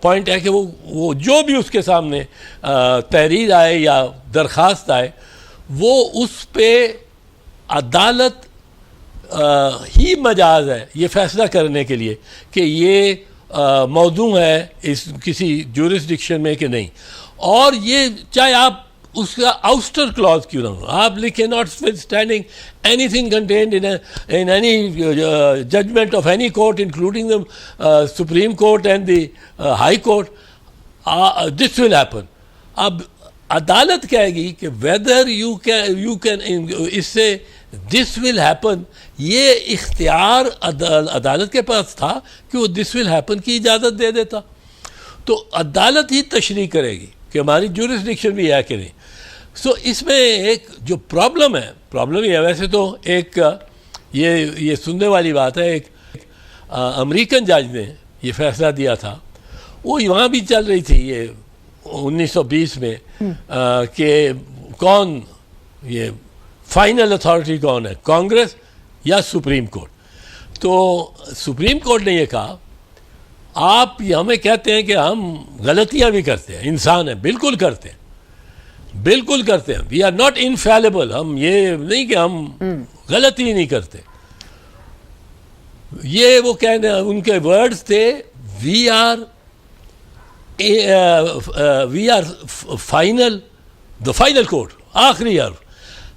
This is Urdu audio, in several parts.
پوائنٹ ہے کہ وہ جو بھی اس کے سامنے تحریر آئے یا درخواست آئے وہ اس پہ عدالت ہی مجاز ہے یہ فیصلہ کرنے کے لیے کہ یہ موضوع ہے اس کسی جورسڈکشن میں کہ نہیں. اور یہ چاہے آپ اس کا آؤسٹر کلاز کیوں نہ ہو, آپ لکھیں not standing anything contained in any judgment of any court including the supreme court and the high court, this will happen. اب عدالت کہے گی کہ ویدر یو کین اس سے دس ول ہیپن, یہ اختیار عدالت کے پاس تھا کہ وہ دس ول ہیپن کی اجازت دے دیتا. تو عدالت ہی تشریح کرے گی کہ ہماری جورسڈکشن بھی ہے کہ نہیں. سو اس میں ایک جو پرابلم یہ ہے, ویسے تو ایک یہ سننے والی بات ہے, ایک امریکن جج نے یہ فیصلہ دیا تھا, وہ وہاں بھی چل رہی تھی یہ 1920 میں کہ کون یہ فائنل اتھارٹی کون ہے, کانگریس یا سپریم کورٹ. تو سپریم کورٹ نے یہ کہا آپ ہمیں کہتے ہیں کہ ہم غلطیاں بھی کرتے ہیں, انسان ہیں, بالکل کرتے ہیں, وی آر ناٹ انفیلیبل, ہم یہ نہیں کہ ہم غلطی نہیں کرتے. یہ وہ کہنے ان کے ورڈز تھے, we are final, the final court, آخری حرف,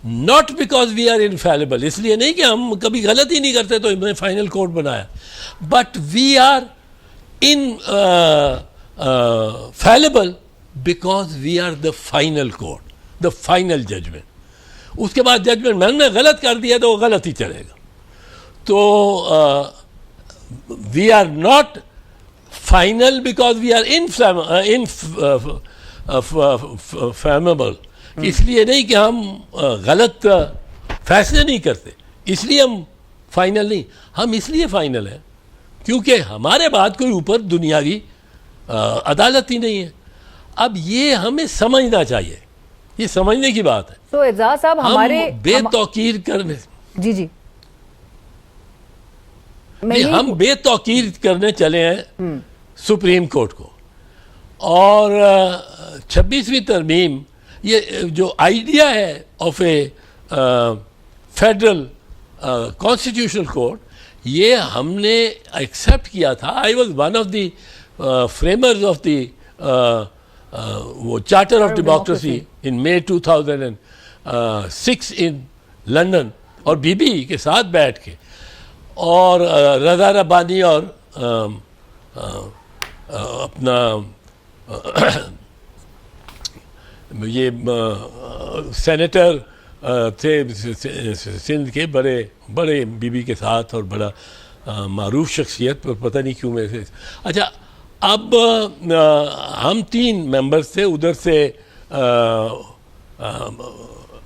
not because we are infallible, اس لیے نہیں کہ ہم کبھی غلطی نہیں کرتے تو ہم نے فائنل کورٹ بنایا, but we are infallible because we are the final court, the final judgment. اس کے بعد ججمنٹ میں نے غلط کر دیا تو وہ غلط ہی چلے گا. تو we are not final because we are inflammable. اس لیے نہیں کہ ہم غلط فیصلے نہیں کرتے, اس لیے ہم فائنل نہیں, ہم اس لیے فائنل ہیں کیونکہ ہمارے بعد کوئی اوپر دنیاوی عدالت ہی نہیں ہے. اب یہ ہمیں سمجھنا چاہیے, یہ سمجھنے کی بات ہے. تو اعزاز صاحب ہمارے بے توقیر کرنے جی ہم بے توقیر کرنے چلے ہیں سپریم کورٹ کو. اور 26ویں ترمیم, یہ جو آئیڈیا ہے of a federal constitutional court, یہ ہم نے ایکسیپٹ کیا تھا. I was one of the framers of the وہ charter of democracy in May 2006 in London, اور بی بی کے ساتھ بیٹھ کے, اور رضا ربانی اور اپنا یہ سینیٹر تھے سندھ کے, بڑے بی بی کے ساتھ, اور بڑا معروف شخصیت, پر پتہ نہیں کیوں میں سے. اچھا, اب ہم 3 ممبرز تھے, ادھر سے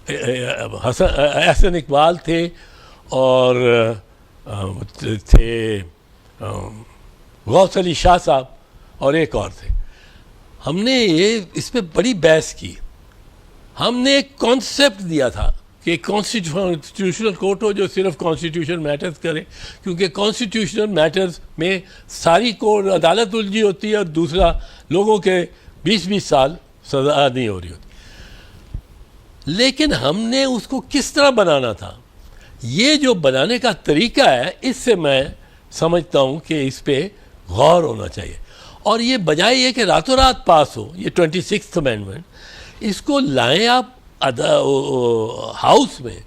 احسن اقبال تھے, اور تھے غوث علی شاہ صاحب, اور ایک اور تھے. ہم نے اس پہ بڑی بحث کی. ہم نے ایک کانسیپٹ دیا تھا کہ کانسٹیٹیوشنل کورٹ ہو جو صرف کانسٹیٹیوشن میٹرز کرے, کیونکہ کانسٹیٹیوشنل میٹرز میں ساری کورٹ عدالت الجھی ہوتی ہے, اور دوسرا لوگوں کے 20 سال سزا نہیں ہو رہی ہوتی. لیکن ہم نے اس کو کس طرح بنانا تھا, یہ جو بنانے کا طریقہ ہے, اس سے میں سمجھتا ہوں کہ اس پہ غور ہونا چاہیے. اور یہ بجائے یہ کہ راتوں رات پاس ہو یہ 26th امینڈمنٹ, اس کو لائیں آپ ہاؤس میں,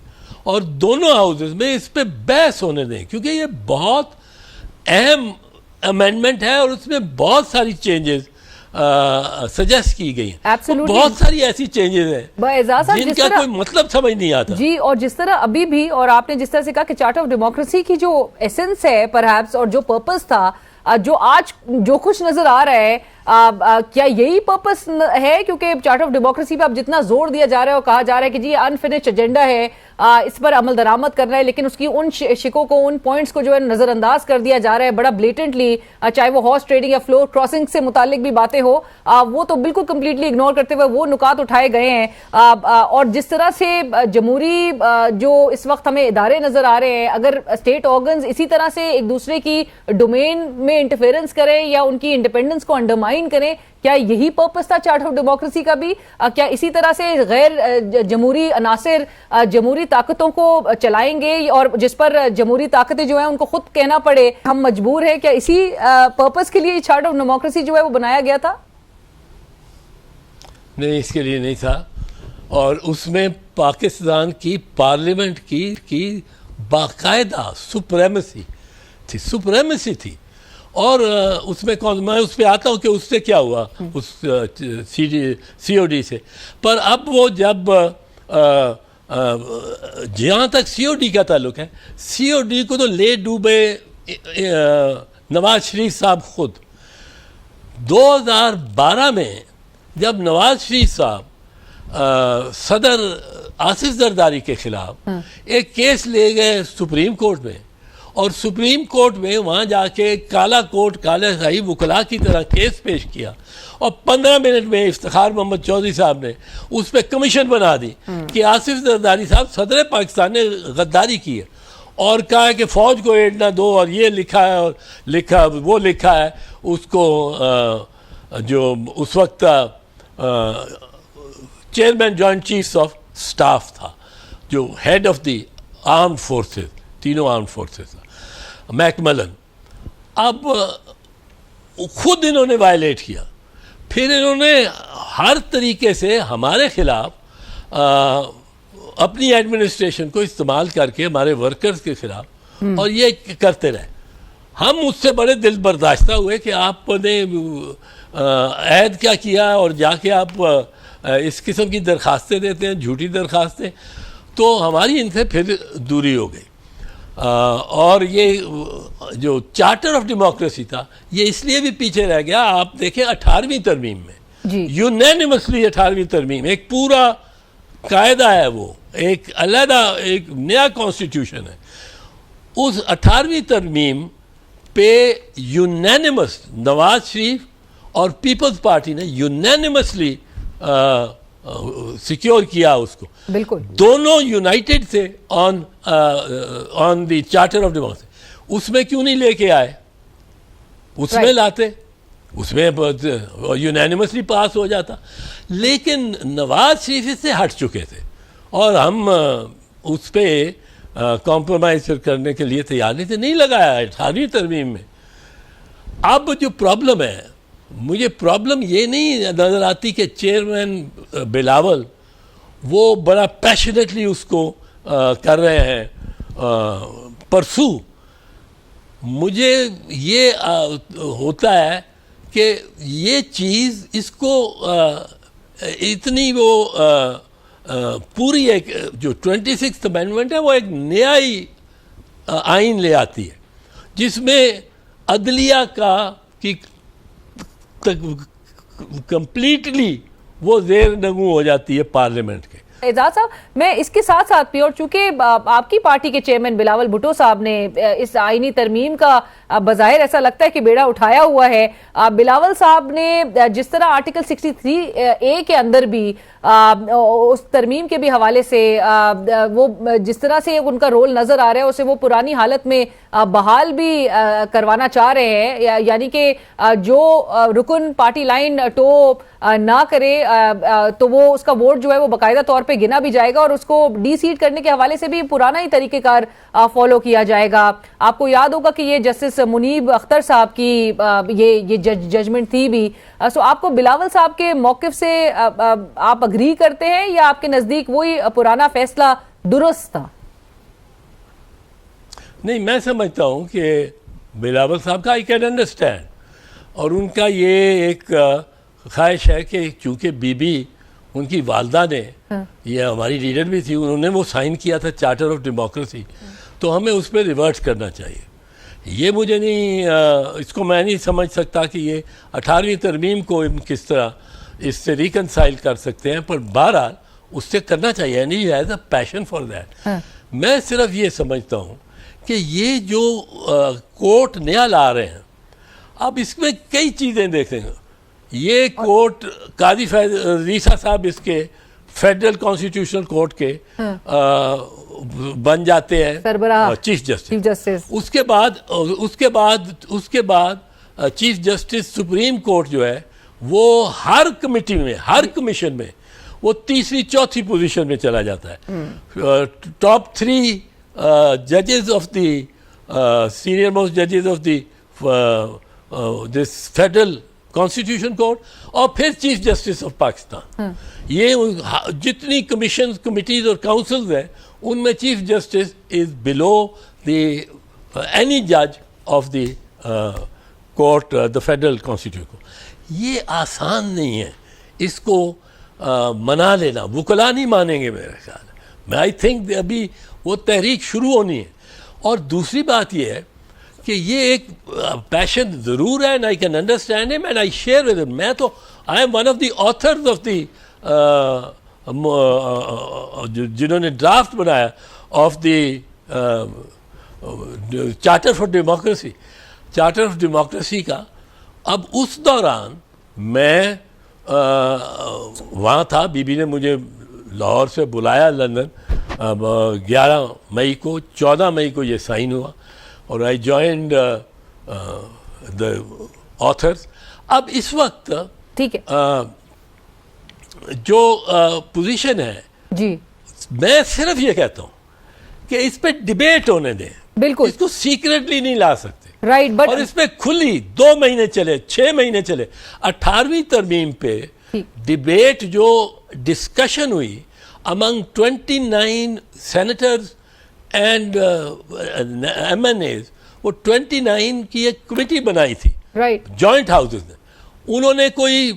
اور دونوں ہاؤسز میں اس پہ بحث ہونے دیں, کیونکہ یہ بہت اہم امینڈمنٹ ہے, اور اس میں بہت ساری چینجز سجیسٹ کی گئی ہیں. بہت ساری ایسی چینجز ہیں جن کا کوئی مطلب سمجھ نہیں آتا. جی, اور جس طرح ابھی بھی, اور آپ نے جس طرح سے کہا کہ چارٹر آف ڈیموکریسی کی جو ایسنس ہے پرہیپس, اور جو پرپس تھا, جو آج جو کچھ نظر آ رہا ہے کیا یہی پرپس ہے؟ کیونکہ چارٹر آف ڈیموکریسی پہ اب جتنا زور دیا جا رہا ہے اور کہا جا رہا ہے کہ جی یہ انفنشڈ ایجنڈا ہے، اس پر عمل درآمد کرنا ہے، لیکن اس کی ان شکوں کو، ان پوائنٹس کو جو ہے نظر انداز کر دیا جا رہا ہے بڑا بلیٹنٹلی، چاہے وہ ہارس ٹریڈنگ یا فلور کراسنگ سے متعلق بھی باتیں ہو، وہ تو بالکل کمپلیٹلی اگنور کرتے ہوئے وہ نکات اٹھائے گئے ہیں. اور جس طرح سے جمہوری جو اس وقت ہمیں ادارے نظر آ رہے ہیں، اگر اسٹیٹ آرگنز اسی طرح سے ایک دوسرے کی ڈومین میں انٹرفیئرنس کریں یا ان کی انڈیپینڈنس کو انڈرمائن کریں، کیا یہی پرپس تھا چارٹر آف ڈیموکریسی کا بھی؟ کیا اسی طرح سے غیر جمہوری عناصر جمہوری طاقتوں کو چلائیں گے، اور جس پر جمہوری طاقتیں جو ہیں ان کو خود کہنا پڑے ہم مجبور ہیں؟ کیا اسی پرپس کے لیے چارٹر آف ڈیموکریسی جو ہے وہ بنایا گیا تھا؟ نہیں، اس کے لیے نہیں تھا. اور اس میں پاکستان کی پارلیمنٹ کی باقاعدہ سپریمیسی تھی. اور اس میں میں اس پہ آتا ہوں کہ اس سے کیا ہوا اس سی او ڈی سے. پر اب وہ جب جہاں تک سی او ڈی کا تعلق ہے، سی او ڈی کو تو لے ڈوبے نواز شریف صاحب خود. 2012 میں جب نواز شریف صاحب صدر آصف زرداری کے خلاف ایک کیس لے گئے سپریم کورٹ میں، اور سپریم کورٹ میں وہاں جا کے کالا کوٹ کالے شاہی وکلا کی طرح کیس پیش کیا، اور 15 منٹ میں افتخار محمد چودھری صاحب نے اس پہ کمیشن بنا دی کہ آصف زرداری صاحب صدر پاکستان نے غداری کی ہے، اور کہا ہے کہ فوج کو ایڈ نہ دو، اور یہ لکھا ہے اور وہ لکھا ہے. اس کو جو اس وقت chairman joint chiefs of staff تھا، جو head of the armed forces, تینوں آرمڈ فورسز، میک ملن، اب خود انہوں نے وائلیٹ کیا. پھر انہوں نے ہر طریقے سے ہمارے خلاف اپنی ایڈمنسٹریشن کو استعمال کر کے ہمارے ورکرز کے خلاف، اور یہ کرتے رہے. ہم اس سے بڑے دل برداشتہ ہوئے کہ آپ نے عہد کیا کیا، اور جا کے آپ اس قسم کی درخواستیں دیتے ہیں، جھوٹی درخواستیں. تو ہماری ان سے پھر دوری ہو گئی. اور یہ جو چارٹر آف ڈیموکریسی تھا یہ اس لیے بھی پیچھے رہ گیا. آپ دیکھیں 18ویں ترمیم میں یونینیمسلی 18ویں ترمیم ایک پورا قاعدہ ہے، وہ ایک علیحدہ ایک نیا کانسٹیٹیوشن ہے. اس 18ویں ترمیم پہ یونینیمس نواز شریف اور پیپلز پارٹی نے یونینیمسلی سیکیور کیا اس کو. بالکل دونوں یونائٹڈ تھے آن دی چارٹر آف ڈیموکریسی. اس میں کیوں نہیں لے کے آئے؟ اس میں لاتے، اس میں یونینیمسلی پاس ہو جاتا. لیکن نواز شریف اس سے ہٹ چکے تھے، اور ہم اس پہ کمپرومائز کرنے کے لیے تیار نہیں تھے، نہیں لگایا 18ویں ترمیم میں. اب جو پرابلم ہے، مجھے پرابلم یہ نہیں نظر آتی کہ چیئرمین بلاول وہ بڑا پیشنیٹلی اس کو کر رہے ہیں پرسو. مجھے یہ ہوتا ہے کہ یہ چیز اس کو اتنی وہ پوری ایک جو 26th امینڈمنٹ ہے وہ ایک نیا ہی آئین لے آتی ہے، جس میں عدلیہ کی کمپلیٹلی وہ زیر نگوں ہو جاتی ہے پارلیمنٹ کے. اعجاز صاحب، میں اس کے ساتھ ساتھ بھی، اور چونکہ آپ کی پارٹی کے چیئرمین بلاول بھٹو صاحب نے اس آئینی ترمیم کا بظاہر ایسا لگتا ہے کہ بیڑا اٹھایا ہوا ہے، بلاول صاحب نے جس طرح آرٹیکل 63A کے اندر بھی اس ترمیم کے بھی حوالے سے وہ جس طرح سے ان کا رول نظر آ رہا ہے اسے وہ پرانی حالت میں بحال بھی کروانا چاہ رہے ہیں، یعنی کہ جو رکن پارٹی لائن ٹو نہ کرے تو وہ اس کا ووٹ جو ہے وہ باقاعدہ طور پہ گنا بھی جائے گا، اور اس کو ڈی سیٹ کرنے کے حوالے سے بھی پرانا ہی طریقہ کار فالو کیا جائے گا. آپ کو یاد ہوگا کہ یہ جسٹس منیب اختر صاحب کی یہ ججمنٹ تھی بھی. سو آپ کو بلاول صاحب کے موقف سے آپ اگری کرتے ہیں، یا آپ کے نزدیک وہی پرانا فیصلہ درست تھا؟ نہیں، میں سمجھتا ہوں کہ بلاول صاحب کا آئی کین انڈرسٹینڈ، اور ان کا یہ ایک خواہش ہے کہ چونکہ بی بی ان کی والدہ نے، یہ ہماری لیڈر بھی تھی، انہوں نے وہ سائن کیا تھا چارٹر آف ڈیموکریسی، تو ہمیں اس پہ ریورٹ کرنا چاہیے. یہ مجھے نہیں اس کو میں نہیں سمجھ سکتا کہ یہ 18ویں ترمیم کو کس طرح اس سے ریکنسائل کر سکتے ہیں، پر بہرحال اس سے کرنا چاہیے، and he has a passion for that. میں صرف یہ سمجھتا ہوں کہ یہ جو کوٹ نیا لا رہے ہیں، اب اس میں کئی چیزیں دیکھیں. یہ کوٹ قاضی ریسا صاحب اس کے فیڈرل کانسٹیٹیوشنل کورٹ کے بن جاتے ہیں سربراہ چیف جسٹس. اس کے بعد چیف جسٹس سپریم کورٹ جو ہے وہ ہر کمیٹی میں، ہر کمیشن میں وہ تیسری چوتھی پوزیشن میں چلا جاتا ہے. ٹاپ 3 ججز آف دی سینئر موسٹ ججز of the this federal constitution court, اور پھر چیف جسٹس آف پاکستان. یہ جتنی کمیشنز، کمیٹیز اور کاؤنسلز ہیں ان میں chief justice is below the any جج of the court, the federal constitution court. یہ آسان نہیں ہے اس کو منا لینا. وکلا نہیں مانیں گے میرے خیال میں. آئی تھنک ابھی وہ تحریک شروع ہونی ہے. اور دوسری بات یہ ہے کہ یہ ایک پیشن ضرور ہے، اینڈ آئی کین انڈرسٹینڈ ہم اینڈ آئی شیئر ود ہم. میں تو I am one of the authors of the جنہوں نے ڈرافٹ بنایا of the charter for democracy, charter of democracy کا. اب اس دوران میں وہاں تھا، بی بی نے مجھے لاہور سے بلایا لندن. 11 مئی کو، 14 مئی کو یہ سائن ہوا اور آئی جوائنڈ دا آتھرز. اب اس وقت ٹھیک ہے جو پوزیشن ہے، جی میں صرف یہ کہتا ہوں کہ اس پہ ڈبیٹ ہونے دیں. بالکل اس کو سیکریٹلی نہیں لا سکتے. رائٹ. بٹ اور اس پہ کھلی 2 مہینے چلے، 6 مہینے چلے. 18ویں ترمیم پہ ڈبیٹ جو ڈسکشن ہوئی among 29 senators and MNAs، وہ 29 کی ایک کمیٹی بنائی تھی رائٹ جوائنٹ ہاؤسز نے. انہوں نے کوئی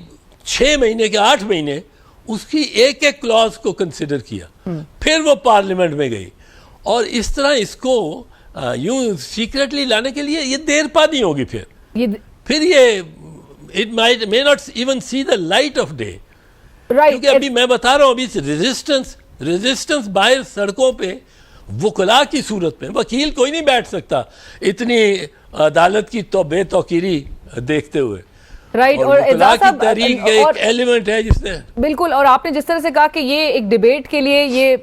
6 مہینے کے 8 مہینے اس کی ایک ایک کلاز کو کنسیڈر کیا. پھر وہ پارلیمنٹ میں گئی. اور اس طرح اس کو یوں سیکریٹلی لانے کے لیے یہ دیر پا نہیں ہوگی. پھر یہ it may not even see the light of day. کیونکہ ابھی میں بتا رہا ہوں، ابھی ریزسٹنس باہر سڑکوں پہ وکلا کی صورت میں. وکیل کوئی نہیں بیٹھ سکتا اتنی عدالت کی تو بے توقیری دیکھتے ہوئے. رائٹ. اور وکلا کی تحریک کا ایک ایلیمنٹ ہے جس نے بالکل. اور آپ نے جس طرح سے کہا کہ یہ ایک ڈیبیٹ کے لیے یہ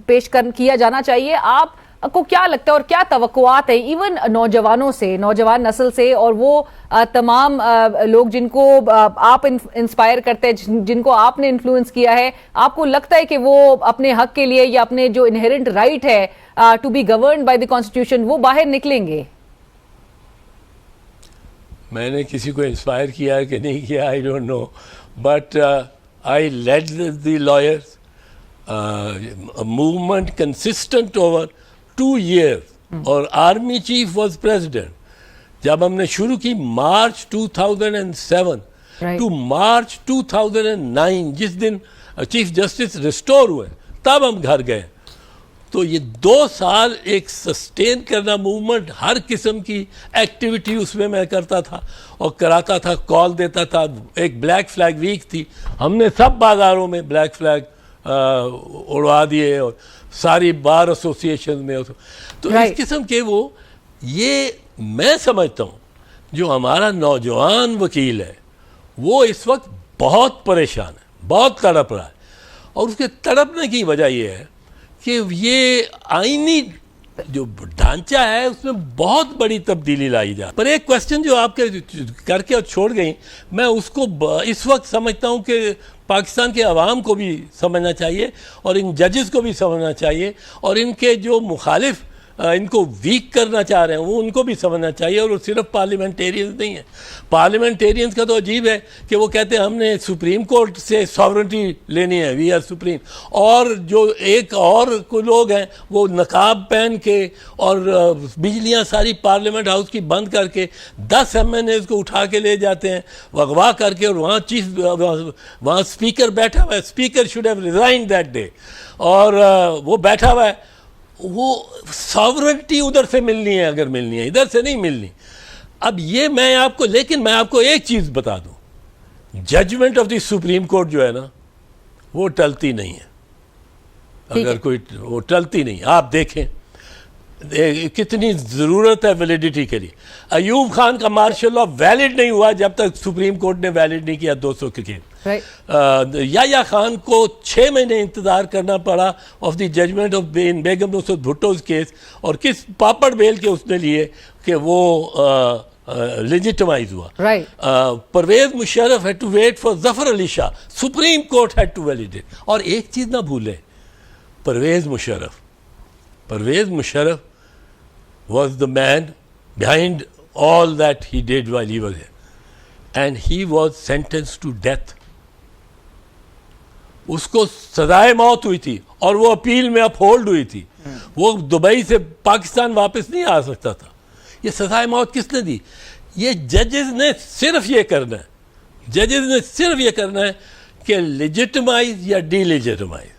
پیش کیا جانا چاہیے، آپ کو کیا لگتا ہے اور کیا توقعات ہیں ایون نوجوانوں سے، نوجوان نسل سے، اور وہ تمام لوگ جن کو آپ انسپائر کرتے ہیں، جن کو آپ نے انفلوئنس کیا ہے، آپ کو لگتا ہے کہ وہ اپنے حق کے لیے یا اپنے جو انہیرنٹ رائٹ ہے to be governed by the constitution, وہ باہر نکلیں گے؟ میں نے کسی کو انسپائر کیا ہے کہ نہیں کیا، I don't know, but I lead the lawyers movement consistent over 2 years، اور آرمی چیف واز پریزیڈنٹ. جب ہم نے شروع کی مارچ 2007 ٹو مارچ 2009، جس دن چیف جسٹس ریسٹور ہوئے تب ہم گھر گئے. تو یہ 2 سال ایک سسٹین کرنا موومنٹ، ہر قسم کی ایکٹیویٹی اس میں کرتا تھا اور کراتا تھا، کال دیتا تھا. ایک بلیک فلیگ ویک تھی، ہم نے سب بازاروں میں بلیک فلیگ اڑوا دیے اور ساری بار ایسوسیشن میں. تو اس قسم کے وہ، یہ میں سمجھتا ہوں جو ہمارا نوجوان وکیل ہے وہ اس وقت بہت پریشان ہے، بہت تڑپ رہا ہے. اور اس کے تڑپنے کی وجہ یہ ہے کہ یہ آئینی جو ڈھانچہ ہے اس میں بہت بڑی تبدیلی لائی جائے. پر ایک کوشچن جو آپ کے کر کے اور چھوڑ گئی، میں اس کو اس وقت سمجھتا ہوں کہ پاکستان کے عوام کو بھی سمجھنا چاہیے اور ان ججز کو بھی سمجھنا چاہیے، اور ان کے جو مخالف ان کو ویک کرنا چاہ رہے ہیں وہ ان کو بھی سمجھنا چاہیے. اور وہ صرف پارلیمنٹیرینز نہیں ہیں. پارلیمنٹیرینز کا تو عجیب ہے کہ وہ کہتے ہیں ہم نے سپریم کورٹ سے ساورنٹی لینی ہے، وی آر سپریم. اور جو ایک اور لوگ ہیں وہ نقاب پہن کے اور بجلیاں ساری پارلیمنٹ ہاؤس کی بند کر کے 10 MNAs کو اٹھا کے لے جاتے ہیں اغوا کر کے، اور وہاں اسپیکر بیٹھا ہوا ہے. Speaker should have resigned that day, اور وہ بیٹھا ہوا ہے. وہ ساورنٹی ادھر سے ملنی ہے، اگر ملنی ہے ادھر سے نہیں ملنی. اب یہ میں آپ کو، لیکن میں آپ کو ایک چیز بتا دوں، judgment of the supreme court جو ہے نا وہ ٹلتی نہیں ہے. اگر کوئی وہ ٹلتی نہیں، آپ دیکھیں کتنی ضرورت ہے ویلیڈیٹی کے لیے. ایوب خان کا مارشل لاء ویلڈ نہیں ہوا جب تک سپریم کورٹ نے ویلڈ نہیں کیا 200 کے کیس. یحییٰ خان کو 6 مہینے انتظار کرنا پڑا of the judgment of Begum Nusrat بھٹوز case, اور کس پاپڑ بیل کے اس نے لیے کہ وہ لیجیٹمائز ہوا. Pervez Musharraf had to wait for Zafar Ali Shah. Supreme court had to validate. اور ایک چیز نہ بھولیں، Pervez Musharraf was the man behind all that he did while he was here, and he was sentenced to death. اس کو سزائے موت ہوئی تھی اور وہ اپیل میں اپہولڈ ہوئی تھی. وہ دبئی سے پاکستان واپس نہیں آ سکتا تھا. یہ سزائے موت کس نے دی؟ یہ ججز نے صرف یہ کرنا ہے کہ لیجٹمائز یا ڈی لیجٹمائز.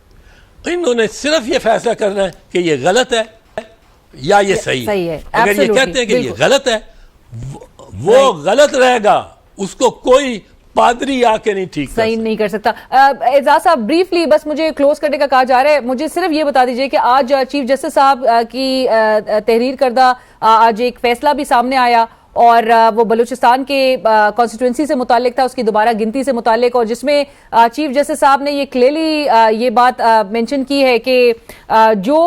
انہوں نے صرف یہ فیصلہ کرنا ہے کہ یہ غلط ہے یا یہ صحیح ہے. اگر یہ کہتے ہیں کہ یہ غلط ہے، وہ غلط رہے گا، اس کو کوئی پادری آ کے نہیں ٹھیک صحیح نہیں کر سکتا. اعزاز صاحب بریفلی بس مجھے کلوز کرنے کا کہا جا رہا ہے، مجھے صرف یہ بتا دیجئے کہ آج چیف جسٹس صاحب کی تحریر کردہ آج ایک فیصلہ بھی سامنے آیا، اور وہ بلوچستان کے کانسٹیٹوئنسی سے متعلق تھا، اس کی دوبارہ گنتی سے متعلق، اور جس میں چیف جسٹس صاحب نے یہ کلیئرلی یہ بات مینشن کی ہے کہ جو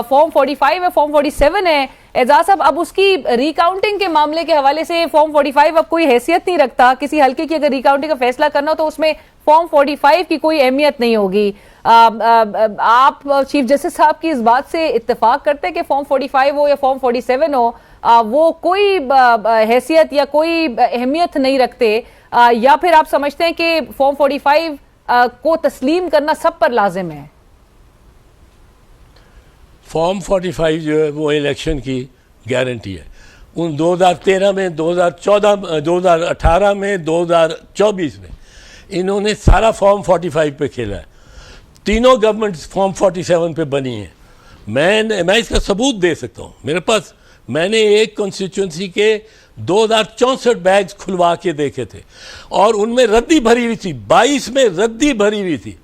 فارم 45 ہے، فارم 47 ہے اعزاز صاحب، اب اس کی ریکاؤنٹنگ کے معاملے کے حوالے سے فارم 45 اب کوئی حیثیت نہیں رکھتا. کسی حلقے کی اگر ریکاؤنٹنگ کا فیصلہ کرنا ہو تو اس میں فارم 45 کی کوئی اہمیت نہیں ہوگی. آپ چیف جسٹس صاحب کی اس بات سے اتفاق کرتے ہیں کہ فارم 45 ہو یا فارم 47 ہو وہ کوئی حیثیت یا کوئی اہمیت نہیں رکھتے، یا پھر آپ سمجھتے ہیں کہ فارم 45 کو تسلیم کرنا سب پر لازم ہے؟ فارم 45 جو ہے وہ الیکشن کی گارنٹی ہے. ان 2013 میں، 2014 2018 میں، 2024 میں انہوں نے سارا فارم 45 پہ کھیلا ہے. تینوں گورنمنٹ فارم 47 پہ بنی ہیں. میں اس کا ثبوت دے سکتا ہوں. میرے پاس، میں نے ایک کنسٹیچوئنسی کے 2064 بیگز کھلوا کے دیکھے تھے، اور ان میں ردی بھری ہوئی تھی. 22 میں ردی بھری ہوئی تھی.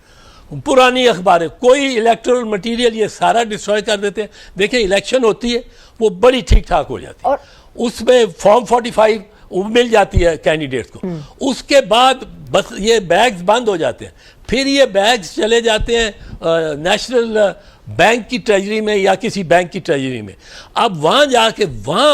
پرانی اخباریں، کوئی الیکٹرل مٹیریل یہ سارا ڈسٹروائے کر دیتے ہیں. دیکھیں الیکشن ہوتی ہے وہ بڑی ٹھیک ٹھاک ہو جاتی ہے، اس میں فارم 45 مل جاتی ہے کینڈیڈیٹ کو. اس کے بعد بس یہ بیگز بند ہو جاتے ہیں. پھر یہ بیگز چلے جاتے ہیں نیشنل بینک کی ٹریجری میں یا کسی بینک کی ٹریجری میں. اب وہاں جا کے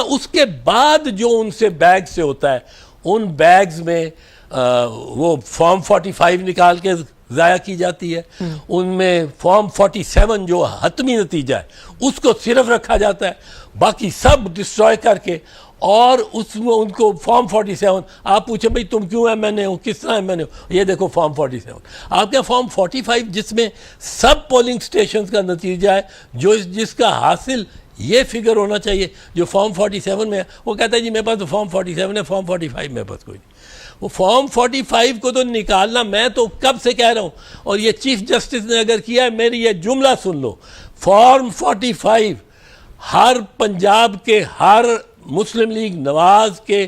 اس کے بعد جو ان سے بیگ سے ہوتا ہے، ان بیگز میں وہ فارم 45 نکال کے ضائع کی جاتی ہے. ان میں فارم 47 جو حتمی نتیجہ ہے اس کو صرف رکھا جاتا ہے، باقی سب ڈسٹروائے کر کے. اور اس میں ان کو فارم 47، آپ پوچھیں بھئی تم کیوں ایم این اے ہو، کس طرح ایم این اے ہو، یہ دیکھو فارم 47. آپ کے فارم 45 جس میں سب پولنگ سٹیشنز کا نتیجہ ہے، جس کا حاصل یہ فگر ہونا چاہیے جو فارم 47 میں ہے، وہ کہتا ہے جی میرے پاس تو فارم 47 ہے، فارم 45 میرے پاس کوئی نہیں. وہ فارم 45 کو تو نکالنا میں تو کب سے کہہ رہا ہوں، اور یہ چیف جسٹس نے اگر کیا ہے، میری یہ جملہ سن لو. فارم 45 ہر پنجاب کے، ہر مسلم لیگ نواز کے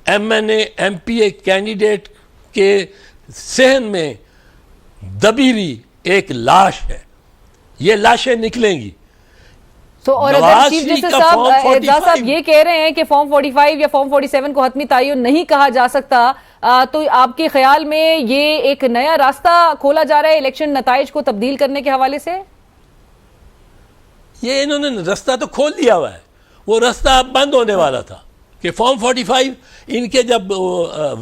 M N A M P A candidate کے صحن میں دبی ہوئی ایک لاش ہے. یہ لاشیں نکلیں گی. اور اگر چیف جسٹس صاحب یہ کہہ رہے ہیں کہ فارم 45 یا فارم 47 کو حتمی تعین نہیں کہا جا سکتا، تو آپ کے خیال میں یہ ایک نیا راستہ کھولا جا رہا ہے الیکشن نتائج کو تبدیل کرنے کے حوالے سے؟ یہ انہوں نے رستہ تو کھول دیا ہوا ہے. وہ رستہ اب بند ہونے والا تھا کہ فارم 45 ان کے جب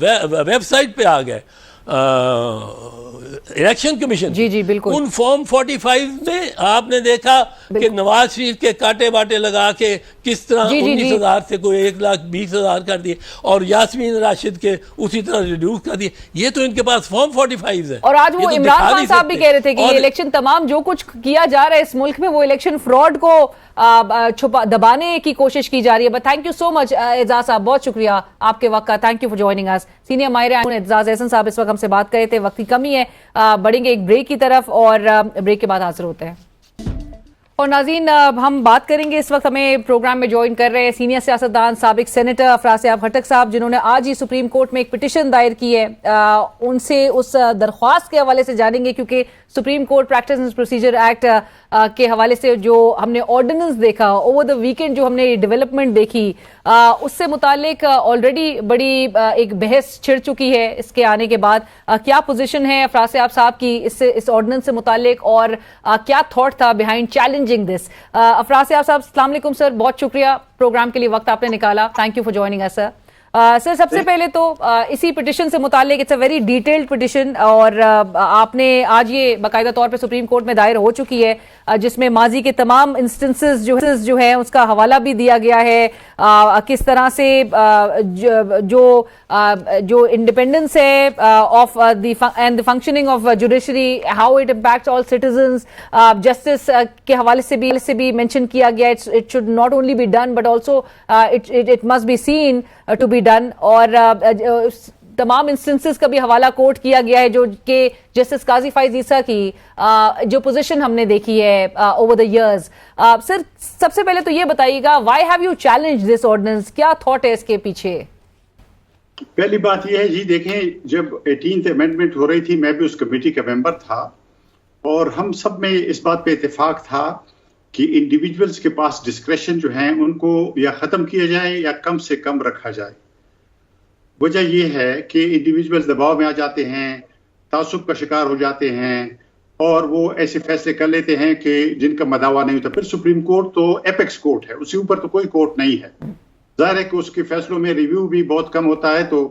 ویب سائٹ پہ آ گئے الیکشن کمیشن، جی بالکل، ان فارم 45 میں آپ نے دیکھا کہ نواز شریف کے کاٹے باٹے لگا کے کس طرح 19,000 سے کوئی 1,20,000 کر دیے، اور یاسمین راشد کے اسی طرح ریڈیوس کر دیے. یہ تو ان کے پاس فارم 45 ہے. اور آج وہ عمران خان صاحب بھی کہہ رہے تھے کہ یہ الیکشن تمام جو کچھ کیا جا رہا ہے اس ملک میں، وہ الیکشن فراڈ کو دبانے کی کوشش کی جا رہی ہے. But thank you so much Aitzaz صاحب، بہت شکریہ آپ کے وقت کا. Thank you for joining us. Senior ماہر اعزاز احسن صاحب اس وقت ہم سے بات کر رہے تھے. وقت کی کمی ہے، بڑھیں گے ایک بریک کی طرف، اور بریک کے بعد حاضر ہوتے ہیں. اور ناظرین ہم بات کریں گے، اس وقت ہمیں پروگرام میں جوائن کر رہے ہیں سینئر سیاستدان سابق سینیٹر افراسیاب خٹک صاحب، جنہوں نے آج ہی سپریم کورٹ میں ایک پٹیشن دائر کی ہے. ان سے اس درخواست کے حوالے سے جانیں گے، کیونکہ supreme court practice and procedure act کے حوالے سے جو ہم نے آرڈیننس دیکھا اوور دا ویکینڈ، جو ہم نے ڈیولپمنٹ دیکھی، اس سے متعلق آلریڈی بڑی ایک بحث چھڑ چکی ہے اس کے آنے کے بعد. کیا پوزیشن ہے افراسیاب صاحب کی اس آرڈیننس سے متعلق، اور کیا تھاٹ تھا بیہائنڈ چیلنجنگ دس؟ افراسیاب صاحب السلام علیکم سر، بہت شکریہ پروگرام کے لیے وقت آپ نے نکالا. Thank you for joining us sir. Sir سب سے پہلے تو اسی پٹیشن سے متعلق، it's a very detailed petition, اور آپ نے آج یہ باقاعدہ طور پہ سپریم کورٹ میں دائر ہو چکی ہے، جس میں ماضی کے تمام انسٹنسز جو ہیں اس کا حوالہ بھی دیا گیا ہے، کس طرح سے جو انڈیپینڈنس ہے of the and the functioning of judiciary, how it impacts all citizens, justice کے حوالے سے بھی مینشن کیا گیا. It should not only be done but also it must be seen to be done, اور تمام انسٹنسز کا بھی حوالہ کوٹ کیا گیا ہے، جو کہ جسٹس قاضی فائز عیسیٰ کی جو پوزیشن ہم نے دیکھی ہے اوور دا ایئرز. سر سب سے پہلے تو یہ بتائیے گا، why have you challenge this ordinance? کیا تھاٹ ہے اس کے پیچھے؟ پہلی بات یہ ہے جی، دیکھیں جب 18th امینڈمنٹ ہو رہی تھی، میں بھی اس کمیٹی کا ممبر تھا، اور ہم سب میں اس بات پہ اتفاق تھا کہ انڈیویجولز کے پاس ڈسکریشن جو ہیں ان کو یا ختم کیا جائے یا کم سے کم رکھا جائے. وجہ یہ ہے کہ انڈیویجولز دباؤ میں آ جاتے ہیں، تعصب کا شکار ہو جاتے ہیں، اور وہ ایسے فیصلے کر لیتے ہیں کہ جن کا مداوا نہیں ہوتا. پھر سپریم کورٹ تو ایپیکس کورٹ ہے، اس کے اوپر تو کوئی کورٹ نہیں ہے. ظاہر ہے کہ اس کے فیصلوں میں ریویو بھی بہت کم ہوتا ہے، تو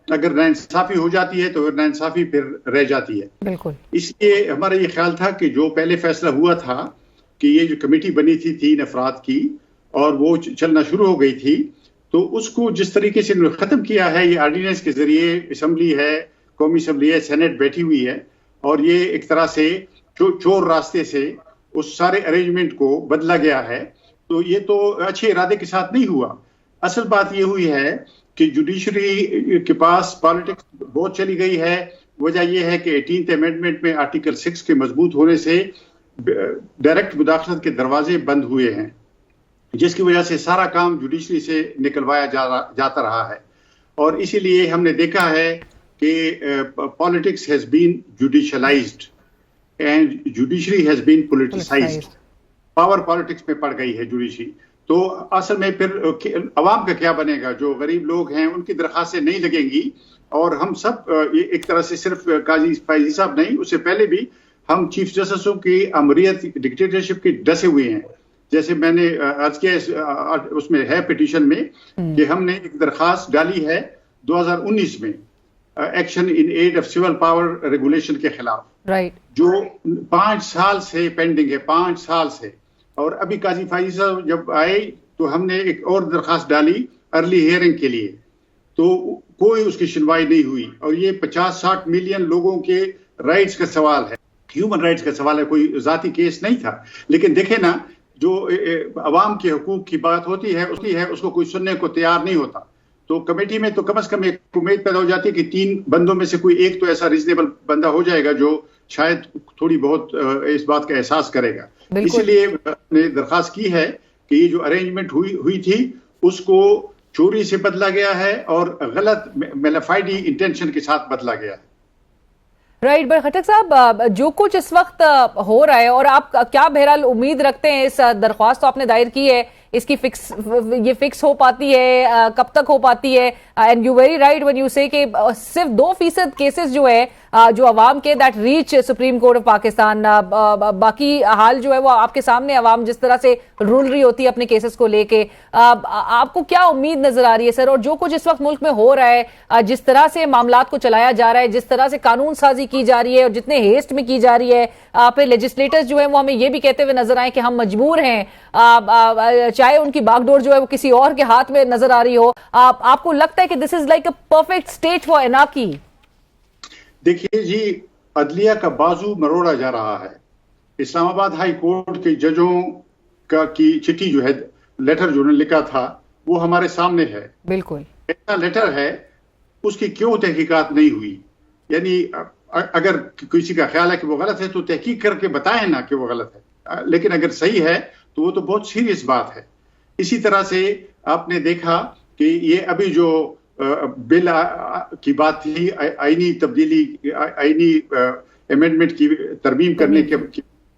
اگر ناانصافی ہو جاتی ہے تو ناانصافی پھر رہ جاتی ہے. بالکل. اس لیے ہمارا یہ خیال تھا کہ جو پہلے فیصلہ ہوا تھا کہ یہ جو کمیٹی بنی تھی 3 افراد کی، اور وہ چلنا شروع ہو گئی تھی، تو اس کو جس طریقے سے انہوں نے ختم کیا ہے، یہ آرڈیننس کے ذریعے اسمبلی ہے، قومی اسمبلی ہے، سینٹ بیٹھی ہوئی ہے، اور یہ ایک طرح سے چور راستے سے اس سارے ارینجمنٹ کو بدلا گیا ہے. تو یہ تو اچھے ارادے کے ساتھ نہیں ہوا. اصل بات یہ ہوئی ہے کہ جوڈیشری کے پاس پالیٹکس بہت چلی گئی ہے. وجہ یہ ہے کہ 18th امینڈمنٹ میں آرٹیکل 6 کے مضبوط ہونے سے ڈائریکٹ مداخلت کے دروازے بند ہوئے ہیں، جس کی وجہ سے سارا کام جوڈیشری سے نکلوایا جاتا رہا ہے. اور اسی لیے ہم نے دیکھا ہے کہ politics has been judicialized and judiciary has been politicized. Power politics میں پڑ گئی ہے جوڈیشری. تو اصل میں پھر عوام کا کیا بنے گا؟ جو غریب لوگ ہیں ان کی درخواستیں نہیں لگیں گی. اور ہم سب ایک طرح سے صرف قاضی فائزی صاحب نہیں، اس سے پہلے بھی ہم چیف جسٹسوں کی امریت ڈکٹیٹرشپ کی ڈسے ہوئے ہیں. جیسے میں نے آج کیا اس میں ہے پٹیشن میں کہ ہم نے ایک درخواست ڈالی ہے 2019 میں action in aid of civil power regulation کے خلاف، جو 5 سال سے پینڈنگ ہے، 5 سال سے. اور ابھی قاضی فائزی صاحب جب آئے تو ہم نے ایک اور درخواست ڈالی ارلی ہیئرنگ کے لیے، تو کوئی اس کی سنوائی نہیں ہوئی. اور یہ 50-60 ملین لوگوں کے رائٹس کا سوال ہے، ہیومن رائٹس کا سوال ہے، کوئی ذاتی کیس نہیں تھا. لیکن دیکھیں نا، جو عوام کے حقوق کی بات ہوتی ہے اس کو کوئی سننے کو تیار نہیں ہوتا. تو کمیٹی میں تو کم از کم ایک امید پیدا ہو جاتی ہے کہ 3 بندوں میں سے کوئی ایک تو ایسا ریزنیبل بندہ ہو جائے گا جو شاید تھوڑی بہت اس بات کا احساس کرے گا. اسی لیے نے درخواست کی ہے کہ یہ جو ارینجمنٹ ہوئی تھی اس کو چوری سے بدلا گیا ہے اور غلط میلافائڈی انٹینشن کے ساتھ بدلا گیا ہے. رائٹ. بٹ خٹک صاحب، جو کچھ اس وقت ہو رہا ہے، اور آپ کیا بہرحال امید رکھتے ہیں اس درخواست تو آپ نے دائر کی ہے، اس کی یہ فکس ہو پاتی ہے، کب تک ہو پاتی ہے؟ And you very right when you سے کہ صرف 2% کیسز جو ہے جو عوام کے that reach supreme court of Pakistan, باقی حال جو ہے وہ آپ کے سامنے، عوام جس طرح سے رول رہی ہوتی ہے اپنے کیسز کو لے کے. آپ کو کیا امید نظر آ رہی ہے سر؟ اور جو کچھ اس وقت ملک میں ہو رہا ہے، جس طرح سے معاملات کو چلایا جا رہا ہے، جس طرح سے قانون سازی کی جا رہی ہے اور جتنے ہیسٹ میں کی جا رہی ہے، پھر لیجسلیٹرز جو ہیں وہ ہمیں یہ بھی کہتے ہوئے نظر آئیں کہ ہم مجبور ہیں، چاہے ان کی باغ ڈور جو ہے وہ کسی اور کے ہاتھ میں نظر آ رہی ہو. آپ کو لگتا ہے کہ this is like a perfect stage for anarchy? دیکھیے جی، عدلیہ کا بازو مروڑا جا رہا ہے. اسلام آباد ہائی کورٹ کے ججوں کی چٹھی جو ہے، لیٹر جو انہوں نے لکھا تھا، وہ ہمارے سامنے ہے. بالکل ایسا لیٹر ہے، اس کی کیوں تحقیقات نہیں ہوئی؟ یعنی اگر کسی کا خیال ہے کہ وہ غلط ہے تو تحقیق کر کے بتائیں نا کہ وہ غلط ہے. لیکن اگر صحیح ہے تو وہ تو بہت سیریس بات ہے. اسی طرح سے آپ نے دیکھا کہ یہ ابھی جو بل کی بات تھی, آئینی تبدیلی, آئینی امینڈمنٹ کی ترمیم کرنے کے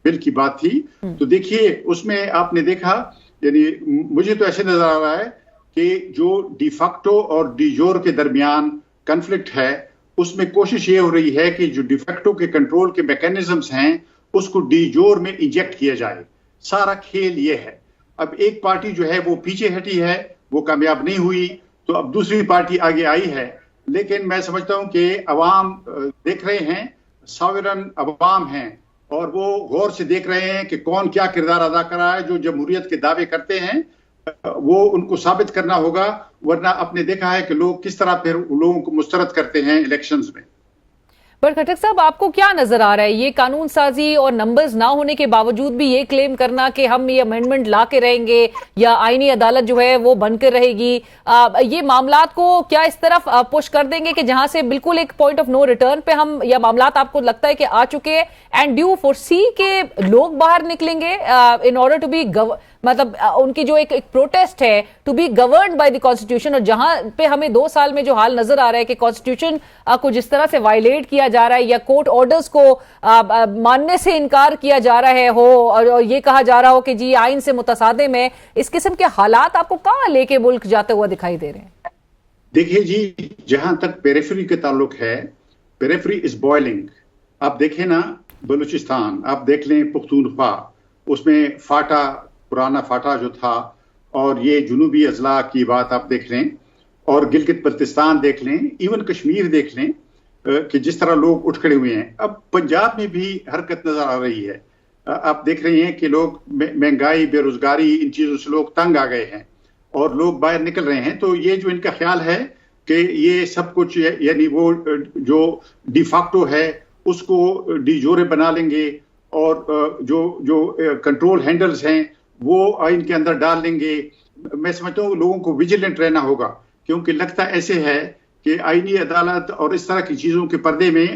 بل کی بات تھی, تو دیکھیے اس میں آپ نے دیکھا, یعنی مجھے تو ایسے نظر آ رہا ہے کہ جو ڈی فیکٹو اور ڈی جور کے درمیان کنفلکٹ ہے, اس میں کوشش یہ ہو رہی ہے کہ جو ڈی فیکٹو کے کنٹرول کے میکینزمز ہیں اس کو ڈی جور میں انجیکٹ کیا جائے. سارا کھیل یہ ہے. اب ایک پارٹی جو ہے وہ پیچھے ہٹی ہے, وہ کامیاب نہیں ہوئی, تو اب دوسری پارٹی آگے آئی ہے. لیکن میں سمجھتا ہوں کہ عوام دیکھ رہے ہیں, ساورن عوام ہیں, اور وہ غور سے دیکھ رہے ہیں کہ کون کیا کردار ادا کر رہا ہے. جو جمہوریت کے دعوے کرتے ہیں وہ ان کو ثابت کرنا ہوگا, ورنہ آپ نے دیکھا ہے کہ لوگ کس طرح پھر لوگوں کو مسترد کرتے ہیں الیکشنز میں. پر خٹک صاحب, آپ کو کیا نظر آ رہا ہے, یہ قانون سازی اور نمبرز نہ ہونے کے باوجود بھی یہ کلیم کرنا کہ ہم یہ امینڈمنٹ لا کے رہیں گے یا آئینی عدالت جو ہے وہ بن کر رہے گی, یہ معاملات کو کیا اس طرف پش کر دیں گے کہ جہاں سے بالکل ایک پوائنٹ آف نو ریٹرن پہ ہم, یا معاملات آپ کو لگتا ہے کہ آ چکے ہیں, اینڈ ڈو فور سی کہ لوگ باہر نکلیں گے ان آرڈر ٹو بی, مطلب ان کی جو ایک پروٹیسٹ ہے to be governed by the constitution, اور جہاں پہ ہمیں 2 سال میں جو حال نظر آ رہا ہے کہ کانسٹیٹیوشن کو جس طرح سے وائلیٹ کیا جا رہا ہے یا کورٹ آرڈرز کو ماننے سے انکار کیا جا رہا ہے ہو, اور یہ کہا جا رہا ہو کہ جی آئین سے متصادم ہے, اس قسم کے حالات آپ کو کہاں لے کے ملک جاتے ہوا دکھائی دے رہے ہیں؟ دیکھیے جی, جہاں تک پیریفری کے تعلق ہے, پیریفری از بوائلنگ. آپ دیکھیں نا بلوچستان, آپ دیکھ لیں پختونخوا, اس میں فاٹا, پرانا فاٹا جو تھا, اور یہ جنوبی اضلاع کی بات آپ دیکھ لیں, اور گلگت بلتستان دیکھ لیں, ایون کشمیر دیکھ لیں کہ جس طرح لوگ اٹھ کھڑے ہوئے ہیں. اب پنجاب میں بھی حرکت نظر آ رہی ہے. آپ دیکھ رہے ہیں کہ لوگ مہنگائی, بے روزگاری, ان چیزوں سے لوگ تنگ آ گئے ہیں اور لوگ باہر نکل رہے ہیں. تو یہ جو ان کا خیال ہے کہ یہ سب کچھ, یعنی وہ جو ڈی فیکٹو ہے اس کو ڈی جورے بنا لیں گے, اور جو کنٹرول ہینڈلز ہیں وہ آئین کے اندر ڈال لیں گے. میں سمجھتا ہوں لوگوں کو ویجیلنٹ رہنا ہوگا, کیونکہ لگتا ایسے ہے کہ آئینی عدالت اور اس طرح کی چیزوں کے پردے میں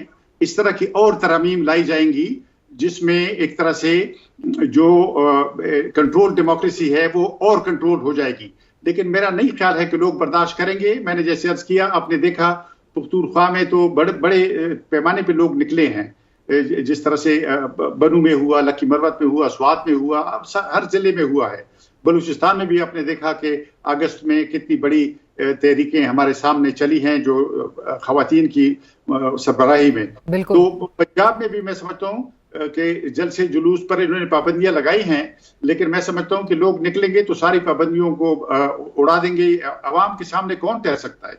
اس طرح کی اور ترامیم لائی جائیں گی جس میں ایک طرح سے جو کنٹرول ڈیموکریسی ہے وہ اور کنٹرول ہو جائے گی. لیکن میرا نہیں خیال ہے کہ لوگ برداشت کریں گے. میں نے جیسے عرض کیا, آپ نے دیکھا پختونخوا میں تو بڑے پیمانے پہ لوگ نکلے ہیں, جس طرح سے بنو میں ہوا, لکی مروت میں ہوا, سوات میں ہوا, ہر ضلع میں ہوا ہے. بلوچستان میں بھی آپ نے دیکھا کہ اگست میں کتنی بڑی تحریکیں ہمارے سامنے چلی ہیں جو خواتین کی سربراہی میں. تو پنجاب میں بھی میں سمجھتا ہوں کہ جلسے جلوس پر انہوں نے پابندیاں لگائی ہیں, لیکن میں سمجھتا ہوں کہ لوگ نکلیں گے تو ساری پابندیوں کو اڑا دیں گے. عوام کے سامنے کون ٹھہر سکتا ہے؟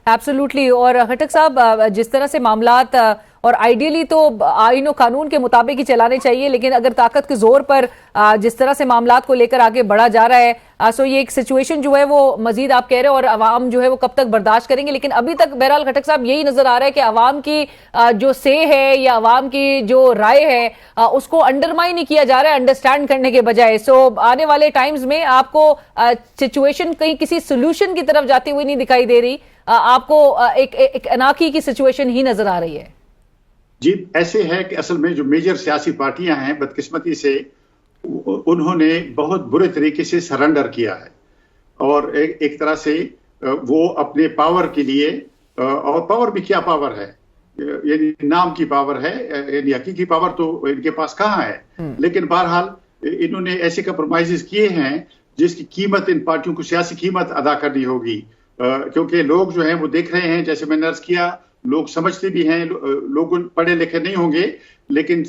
ایبسولوٹلی. اور خٹک صاحب, جس طرح سے معاملات, اور آئیڈیلی تو آئین و قانون کے مطابق ہی چلانے چاہیے, لیکن اگر طاقت کے زور پر جس طرح سے معاملات کو لے کر آگے بڑھا جا رہا ہے, سو یہ ایک سچویشن جو ہے وہ مزید آپ کہہ رہے ہیں, اور عوام جو ہے وہ کب تک برداشت کریں گے. لیکن ابھی تک بہرحال خٹک صاحب یہی نظر آ رہا ہے کہ عوام کی جو سے ہے یا عوام کی جو رائے ہے اس کو انڈرمائن نہیں کیا جا رہا ہے انڈرسٹینڈ کرنے کے بجائے. سو آنے والے ٹائمز میں آپ کو سچویشن کہیں کسی سولوشن کی طرف جاتی ہوئی نہیں دکھائی دے رہی, آپ کو ایک اناکی کی سچویشن ہی نظر آ رہی ہے. جی ایسے ہے کہ اصل میں جو میجر سیاسی پارٹیاں ہیں بدقسمتی سے انہوں نے بہت برے طریقے سے سرنڈر کیا ہے, اور ایک طرح سے وہ اپنے پاور کے لیے, اور پاور بھی کیا پاور ہے, یعنی نام کی پاور ہے, یعنی حقیقی پاور تو ان کے پاس کہاں ہے. لیکن بہرحال انہوں نے ایسے کمپرومائزز کیے ہیں جس کی قیمت ان پارٹیوں کو سیاسی قیمت ادا کرنی ہوگی, کیونکہ لوگ جو ہیں وہ دیکھ رہے ہیں, جیسے میں نے عرض کیا, لوگ سمجھتے بھی ہیں, لوگ پڑھے لکھے نہیں ہوں گے, لیکن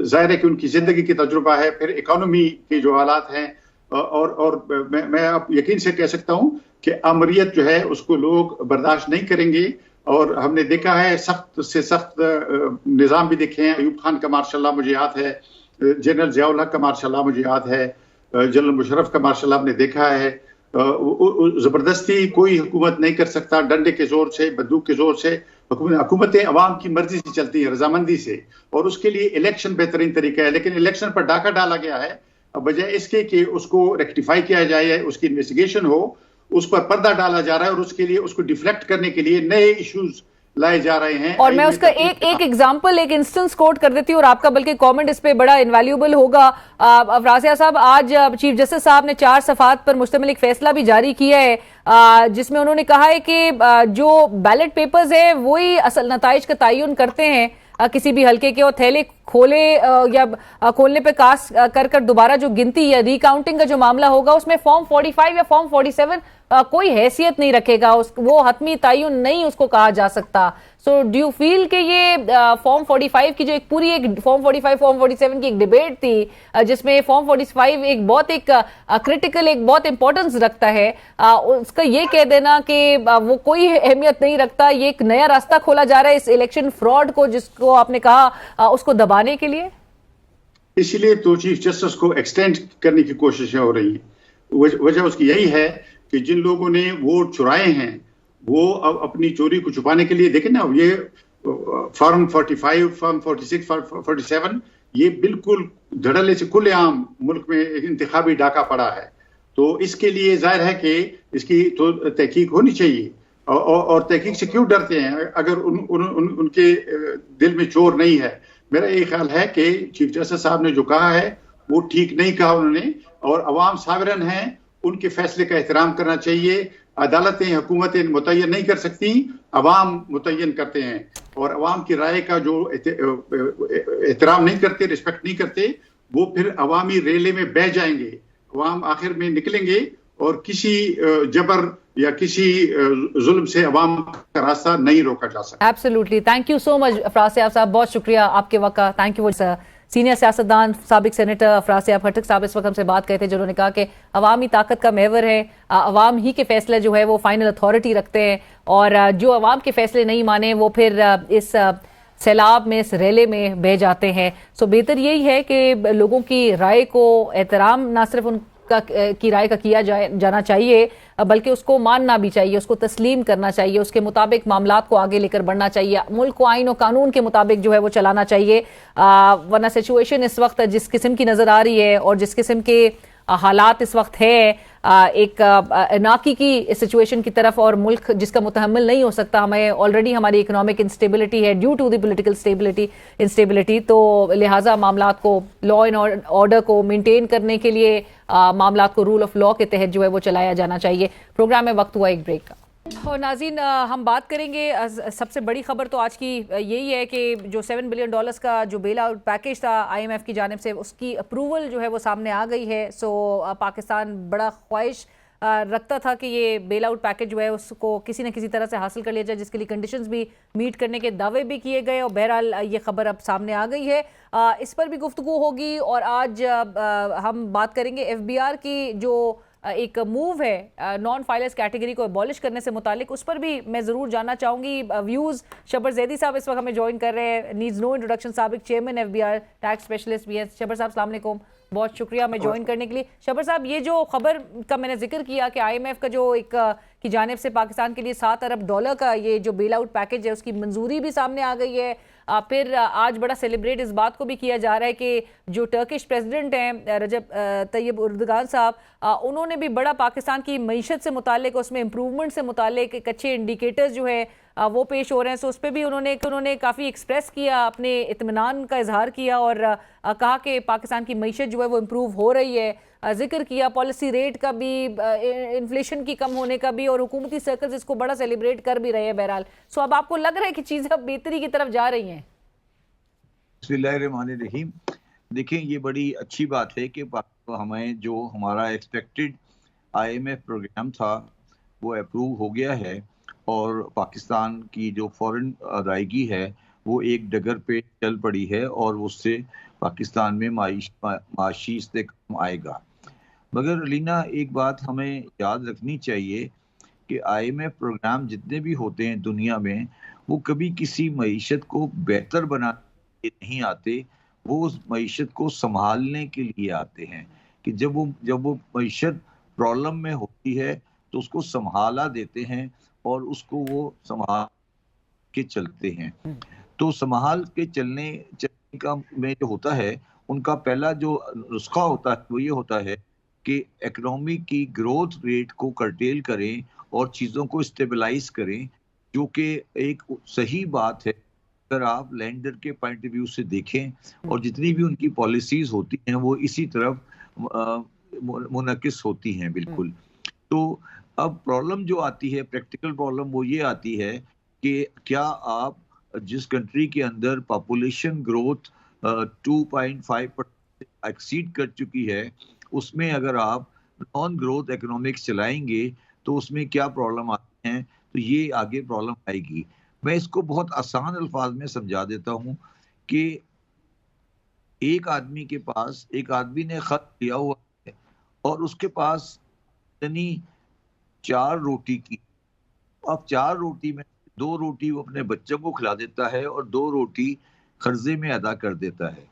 ظاہر ہے کہ ان کی زندگی کی تجربہ ہے, پھر اکانومی کے جو حالات ہیں, اور میں اب یقین سے کہہ سکتا ہوں کہ امریت جو ہے اس کو لوگ برداشت نہیں کریں گے. اور ہم نے دیکھا ہے سخت سے سخت نظام بھی دیکھے ہیں. ایوب خان کا مارشل لا مجھے یاد ہے, جنرل ضیاء الحق کا مارشل لا مجھے یاد ہے, جنرل مشرف کا مارشل لا ہم نے دیکھا ہے. زبردستی کوئی حکومت نہیں کر سکتا, ڈنڈے کے زور سے, بندوق کے زور سے. حکومتیں عوام کی مرضی سے چلتی ہیں, رضامندی سے, اور اس کے لیے الیکشن بہترین طریقہ ہے. لیکن الیکشن پر ڈاکہ ڈالا گیا ہے, بجائے اس کے کہ اس کو ریکٹیفائی کیا جائے, اس کی انویسٹیگیشن ہو, اس پر پردہ ڈالا جا رہا ہے, اور اس کے لیے اس کو ڈیفلیکٹ کرنے کے لیے نئے ایشوز لائے جا رہے ہیں. اور میں اس کا ایک ایگزامپل ایک انسٹنس کوٹ کر دیتی ہوں اور آپ کا بلکہ کامنٹ اس پہ بڑا انویلیوبل ہوگا. افراسیہ صاحب، آج چیف جسٹس صاحب نے 4 صفحات پر مشتمل ایک فیصلہ بھی جاری کیا ہے جس میں انہوں نے کہا ہے کہ جو بیلٹ پیپرز ہیں وہی اصل نتائج کا تعین کرتے ہیں کسی بھی حلقے کے، اور تھیلے کھولے یا کھولنے پہ کاس کر دوبارہ جو گنتی یا ری کاؤنٹنگ کا جو معاملہ ہوگا اس میں فارم 45 یا فارم 47 کوئی حیثیت نہیں رکھے گا، وہ حتمی تعین نہیں اس کو کہا جا سکتا. سو ڈو یو فیل کہ یہ فارم 45 کی جو ایک پوری ایک فارم 45 فارم 47 کی ایک ڈیبیٹ تھی جس میں فارم 45 ایک بہت ایک کرٹیکل ایک بہت امپورٹنس رکھتا ہے، اس کا یہ کہہ دینا کہ وہ کوئی اہمیت نہیں رکھتا، یہ ایک نیا راستہ کھولا جا رہا ہے اس الیکشن فراڈ کو جس کو آپ نے کہا اس کو دبانے کے لیے؟ اس لیے تو چیف جسٹس کو ایکسٹینڈ کرنے کی کوششیں ہو رہی ہیں. وجہ اس کی یہی ہے کہ جن لوگوں نے ووٹ چرائے ہیں وہ اب اپنی چوری کو چھپانے کے لیے، دیکھیں نا یہ فارم 45 فارم 46 47 یہ بالکل دھڑلے سے کھلے عام ملک میں ایک انتخابی ڈاکہ پڑا ہے. تو اس کے لیے ظاہر ہے کہ اس کی تو تحقیق ہونی چاہیے. اور تحقیق سے کیوں ڈرتے ہیں اگر ان کے دل میں چور نہیں ہے؟ میرا یہ خیال ہے کہ چیف جسٹس صاحب نے جو کہا ہے وہ ٹھیک نہیں کہا انہوں نے، اور عوام ساورن ہیں، ان کے فیصلے کا احترام کرنا چاہیے. عدالتیں حکومتیں متعین نہیں کر سکتی، عوام متعین کرتے ہیں، اور عوام کی رائے کا جو احترام نہیں کرتے، رسپیکٹ نہیں کرتے، وہ پھر عوامی ریلے میں بہہ جائیں گے. عوام آخر میں نکلیں گے اور کسی جبر یا کسی ظلم سے عوام کا راستہ نہیں روکا جا سکتا. ایبسلیوٹلی. تھینک یو سو مچ افراسیہ صاحب، بہت شکریہ آپ کے وقت کا. Thank you. سینئر سیاستدان سابق سینیٹر افراسیہ خٹک صاحب اس وقت ہم سے بات کرتے تھے، جنہوں نے کہا کہ عوامی طاقت کا محور ہے، عوام ہی کے فیصلے جو ہے وہ فائنل اتھارٹی رکھتے ہیں، اور جو عوام کے فیصلے نہیں مانے وہ پھر اس سیلاب میں اس ریلے میں بہہ جاتے ہیں. سو بہتر یہی ہے کہ لوگوں کی رائے کو احترام نہ صرف ان کی رائے کا کیا جانا چاہیے بلکہ اس کو ماننا بھی چاہیے، اس کو تسلیم کرنا چاہیے، اس کے مطابق معاملات کو آگے لے کر بڑھنا چاہیے، ملک کو آئین و قانون کے مطابق جو ہے وہ چلانا چاہیے. ورنہ سچویشن اس وقت جس قسم کی نظر آ رہی ہے اور جس قسم کے حالات اس وقت ہے ایک اناکی کی سچویشن کی طرف، اور ملک جس کا متحمل نہیں ہو سکتا. ہمیں آلریڈی ہماری اکنامک انسٹیبلٹی ہے due to the political instability, تو لہٰذا معاملات کو لا اینڈ آرڈر کو مینٹین کرنے کے لیے معاملات کو رول آف لا کے تحت جو ہے وہ چلایا جانا چاہیے. پروگرام میں وقت ہوا ایک بریک کا. اور ناظرین ہم بات کریں گے، سب سے بڑی خبر تو آج کی یہی ہے کہ جو $7 بلین کا جو بیل آؤٹ پیکیج تھا IMF کی جانب سے، اس کی اپروول جو ہے وہ سامنے آ گئی ہے. سو پاکستان بڑا خواہش رکھتا تھا کہ یہ بیل آؤٹ پیکیج جو ہے اس کو کسی نہ کسی طرح سے حاصل کر لیا جائے، جس کے لیے کنڈیشنز بھی میٹ کرنے کے دعوے بھی کیے گئے، اور بہرحال یہ خبر اب سامنے آ گئی ہے. اس پر بھی گفتگو ہوگی، اور آج ہم بات کریں گے FBR کی جو ایک موو ہے نان فائلرز کیٹیگری کو ابالش کرنے سے متعلق، اس پر بھی میں ضرور جاننا چاہوں گی ویوز. شبر زیدی صاحب اس وقت ہمیں جوائن کر رہے ہیں، نیڈز نو انٹروڈکشن، سابق چیئرمین FBR ٹیکس اسپیشلسٹ بھی ہے. شبر صاحب السلام علیکم، بہت شکریہ ہمیں جوائن کرنے کے لیے. شبر صاحب، یہ جو خبر کا میں نے ذکر کیا کہ IMF کا جو ایک کی جانب سے پاکستان کے لیے $7 ارب کا یہ جو بیل آؤٹ پیکیج ہے اس کی منظوری بھی سامنے آ گئی ہے. پھر آج بڑا سیلیبریٹ اس بات کو بھی کیا جا رہا ہے کہ جو ٹرکش پریزیڈنٹ ہیں رجب طیب اردگان صاحب، انہوں نے بھی بڑا پاکستان کی معیشت سے متعلق، اس میں امپروومنٹ سے متعلق ایک اچھے انڈیکیٹرز جو ہے وہ پیش ہو رہے ہیں. سو اس پہ بھی انہوں نے کافی ایکسپریس کیا، اپنے اطمینان کا اظہار کیا، اور کہا کہ پاکستان کی معیشت جو ہے وہ امپروو ہو رہی ہے. ذکر کیا پالیسی ریٹ کا بھی، انفلیشن کی کم ہونے کا بھی، اور حکومتی سرکلز اس کو بڑا سیلیبریٹ کر بھی رہے ہیں. بہرحال سو اب آپ کو لگ رہا ہے کہ چیزیں اب بہتری کی طرف جا رہی ہیں؟ بسم اللہ الرحمن الرحیم. دیکھیں یہ بڑی اچھی بات ہے کہ ہمیں جو ہمارا ایکسپیکٹڈ IMF پروگرام تھا وہ اپروو ہو گیا ہے، اور پاکستان کی جو فورن ادائیگی ہے وہ ایک ڈگر پہ چل پڑی ہے، اور اس سے پاکستان میں معاشی استحکام آئے گا. مگر لینا ایک بات ہمیں یاد رکھنی چاہیے کہ IMF پروگرام جتنے بھی ہوتے ہیں دنیا میں، وہ کبھی کسی معیشت کو بہتر بنانے کے نہیں آتے، وہ اس معیشت کو سنبھالنے کے لیے آتے ہیں. کہ جب وہ معیشت پرابلم میں ہوتی ہے تو اس کو سنبھالا دیتے ہیں، اور اس کو وہ سنبھال کے چلتے ہیں. تو سنبھال کے چلنے کا میں جو ہوتا ہے، ان کا پہلا جو نسخہ ہوتا ہے وہ یہ ہوتا ہے کہ اکنامی کی گروتھ ریٹ کو کرٹیل کریں اور چیزوں کو اسٹیبلائز کریں. جو کہ ایک صحیح بات ہے اگر آپ لینڈر کے پوائنٹ آف ویو سے دیکھیں، اور جتنی بھی ان کی پالیسیز ہوتی ہیں وہ اسی طرف منعکس ہوتی ہیں بالکل. تو اب پرابلم جو آتی ہے، پریکٹیکل پرابلم وہ یہ آتی ہے کہ کیا آپ جس کنٹری کے اندر پاپولیشن گروتھ 2.5% ایکسیڈ کر چکی ہے، اس میں اگر آپ نان گروتھ اکنامکس چلائیں گے تو اس میں کیا پرابلم آتی ہیں، تو یہ آگے پرابلم آئے گی. میں اس کو بہت آسان الفاظ میں سمجھا دیتا ہوں کہ ایک آدمی نے خط لیا ہوا ہے اور اس کے پاس یعنی 4 روٹی کی، اب 4 روٹی میں 2 روٹی وہ اپنے بچوں کو کھلا دیتا ہے اور 2 روٹی قرضے میں ادا کر دیتا ہے.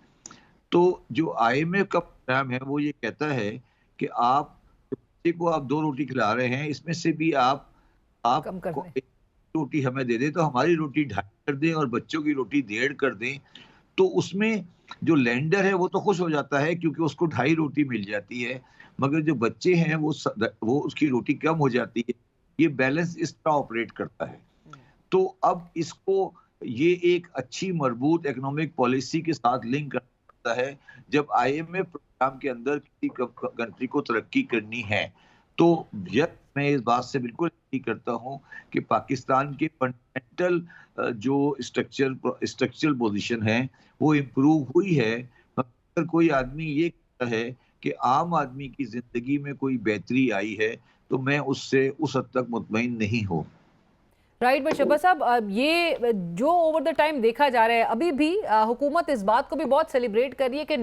تو جو آئی ایم ایف کا پروگرام ہے وہ یہ کہتا ہے کہ آپ بچے کو آپ 2 روٹی کھلا رہے ہیں، اس میں سے بھی آپ کم کر کو دیں. 1 روٹی ہمیں دے دیں تو ہماری روٹی 2.5 کر دیں اور بچوں کی روٹی 1.5 کر دیں. تو اس میں جو لینڈر ہے وہ تو خوش ہو جاتا ہے کیونکہ اس کو 2.5 روٹی مل جاتی ہے، مگر جو بچے ہیں وہ اس کی روٹی کم ہو جاتی ہے. یہ بیلنس اس طرح آپریٹ کرتا ہے. تو اب اس کو یہ ایک اچھی مربوط اکنامک پالیسی کے ساتھ لنک کرتا ہے. جب آئی ایم ایف پروگرام کے اندر کسی کنٹری کو ترقی کرنی ہے تو میں اس بات سے بالکل اگری کرتا ہوں کہ پاکستان کے فنڈامنٹل جو اسٹرکچرل پوزیشن ہے وہ امپروو ہوئی ہے. اگر کوئی آدمی یہ کہتا ہے کہ عام آدمی کی زندگی میں کوئی بہتری آئی ہے تو میں اس سے اس حد تک مطمئن نہیں ہوں. رائٹ. بٹ شہباز صاحب، یہ جو اوور دا ٹائم دیکھا جا رہا ہے، ابھی بھی حکومت اس بات کو بھی بہت سیلیبریٹ کر رہی ہے کہ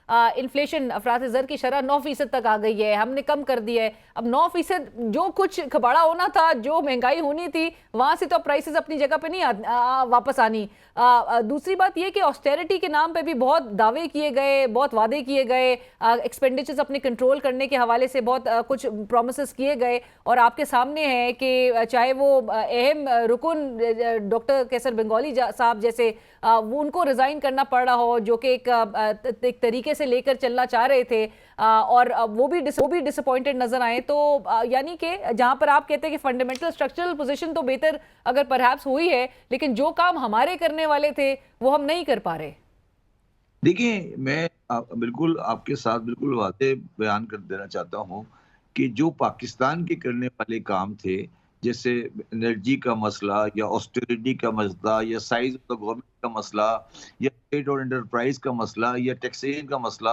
انفلیشن افراط زر کی شرح 9% تک آ گئی ہے، ہم نے کم کر دیا ہے. اب 9% جو کچھ کھباڑا ہونا تھا، جو مہنگائی ہونی تھی، وہاں سے تو پرائسز اپنی جگہ پہ نہیں واپس آنی. دوسری بات یہ کہ آسٹیرٹی کے نام پہ بھی بہت دعوے کیے گئے، بہت وعدے کیے گئے، ایکسپینڈیچرز اپنے کنٹرول کرنے کے حوالے سے بہت کچھ پرومسز کیے گئے، اور آپ کے سامنے ہے کہ چاہے وہ اہم رکن ڈاکٹر کیسر بنگالی صاحب جیسے وہ ان کو ریزائن کرنا پڑ رہا ہو، جو کہ ایک طریقے سے لے کر چلنا چاہ رہے تھے، اور وہ بھی ڈس اپوائنٹڈ نظر آئے. تو یعنی کہ جہاں پر آپ کہتے ہیں کہ فنڈامنٹل اسٹرکچرل پوزیشن تو بہتر اگر پرہیپس ہوئی ہے، لیکن جو کام ہمارے کرنے والے تھے وہ ہم نہیں کر پا رہے. دیکھیں، میں بالکل آپ کے ساتھ بالکل واضح بیان کر دینا چاہتا ہوں کہ جو پاکستان کے کرنے والے کام تھے، جیسے انرجی کا مسئلہ یا آسٹیرٹی کا مسئلہ یا سائز آف دا گورنمنٹ کا مسئلہ یا ٹریڈ اور انٹرپرائز کا مسئلہ یا ٹیکسیشن کا مسئلہ،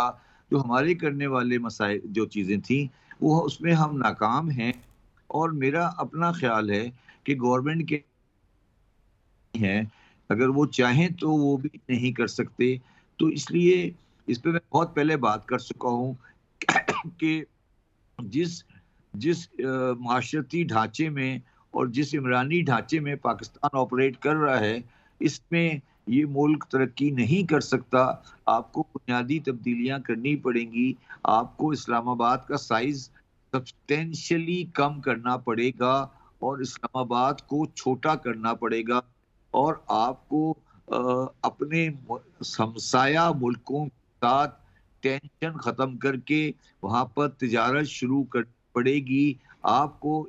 جو ہمارے کرنے والے مسائل جو چیزیں تھیں وہ اس میں ہم ناکام ہیں. اور میرا اپنا خیال ہے کہ گورنمنٹ کے ہیں اگر وہ چاہیں تو وہ بھی نہیں کر سکتے. تو اس لیے اس پہ میں بہت پہلے بات کر چکا ہوں کہ جس معاشرتی ڈھانچے میں اور جس عمرانی ڈھانچے میں پاکستان آپریٹ کر رہا ہے، اس میں یہ ملک ترقی نہیں کر سکتا. آپ کو بنیادی تبدیلیاں کرنی پڑیں گی. آپ کو اسلام آباد کا سائز سبسٹینشلی کم کرنا پڑے گا اور اسلام آباد کو چھوٹا کرنا پڑے گا، اور آپ کو اپنے ہمسایہ ملکوں کے ساتھ ٹینشن ختم کر کے وہاں پر تجارت شروع کرنی پڑے گی. آپ کو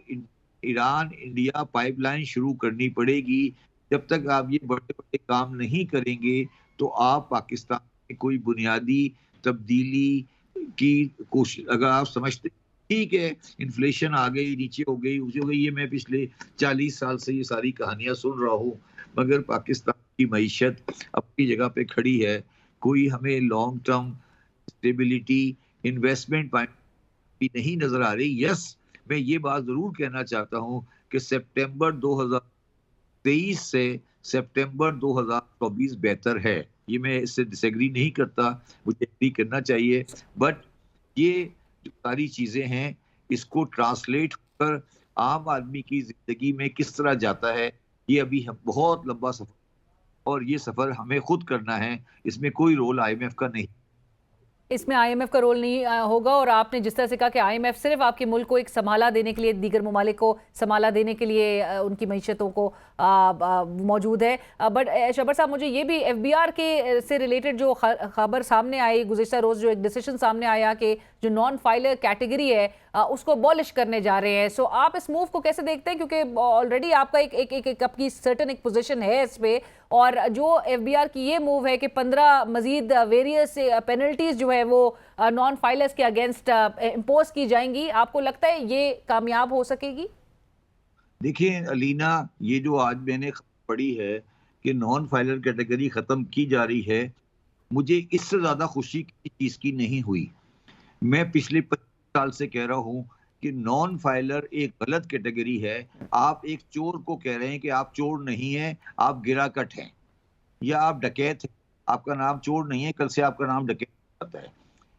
ایران انڈیا پائپ لائن شروع کرنی پڑے گی. جب تک آپ یہ بڑے بڑے کام نہیں کریں گے تو آپ پاکستان میں کوئی بنیادی تبدیلی کی کوشش، اگر آپ سمجھتے ٹھیک ہے انفلیشن آ گئی، نیچے ہو گئی، یہ میں پچھلے 40 سال سے یہ ساری کہانیاں سن رہا ہوں، مگر پاکستان کی معیشت اپنی جگہ پہ کھڑی ہے. کوئی ہمیں لانگ ٹرم اسٹیبلٹی انویسٹمنٹ بھی نہیں نظر آ رہی. یس، میں یہ بات ضرور کہنا چاہتا ہوں کہ سپٹمبر 2023 سے سپٹمبر 2024 بہتر ہے. یہ میں اس سے ڈس ایگری نہیں کرتا، مجھے ایگری کرنا چاہیے. بٹ یہ جو ساری چیزیں ہیں اس کو ٹرانسلیٹ کر عام آدمی کی زندگی میں کس طرح جاتا ہے، یہ ابھی بہت لمبا سفر، اور یہ سفر ہمیں خود کرنا ہے. اس میں کوئی رول آئی ایم ایف کا نہیں. اس میں IMF کا رول نہیں ہوگا، اور آپ نے جس طرح سے کہا کہ IMF صرف آپ کے ملک کو ایک سنبھالا دینے کے لیے، دیگر ممالک کو سنبھالا دینے کے لیے ان کی معیشتوں کو موجود ہے. بٹ شبر صاحب، مجھے یہ بھی FBR کے سے ریلیٹڈ جو خبر سامنے آئی گزشتہ روز، جو ایک ڈیسیشن سامنے آیا کہ جو نان فائلر کیٹیگری ہے اس کو ابولش کرنے جا رہے ہیں. سو آپ اس موو کو کیسے دیکھتے ہیں؟ کیونکہ آلریڈی آپ کا ایک آپ کی سرٹن ایک پوزیشن ہے اس پہ، اور جو FBR کی یہ موو ہے کہ 15 مزید ویریس پینلٹیز جو ہے وہ نان فائلرز کے اگینسٹ امپوز کی جائیں گی، آپ کو لگتا ہے یہ کامیاب ہو سکے گی؟ دیکھیں علینا، یہ جو آج میں نے پڑھی ہے کہ نان فائلر کیٹیگری ختم کی جا رہی ہے، مجھے اس سے زیادہ خوشی کی چیز کی نہیں ہوئی. میں پچھلے 25 سال سے کہہ رہا ہوں کہ نان فائلر ایک غلط کیٹیگری ہے. آپ ایک چور کو کہہ رہے ہیں کہ آپ چور نہیں ہیں، آپ گرا کٹ ہیں، یا آپ ڈکیت ہیں. آپ کا نام چور نہیں ہے، کل سے آپ کا نام ڈکیت ہوتا ہے.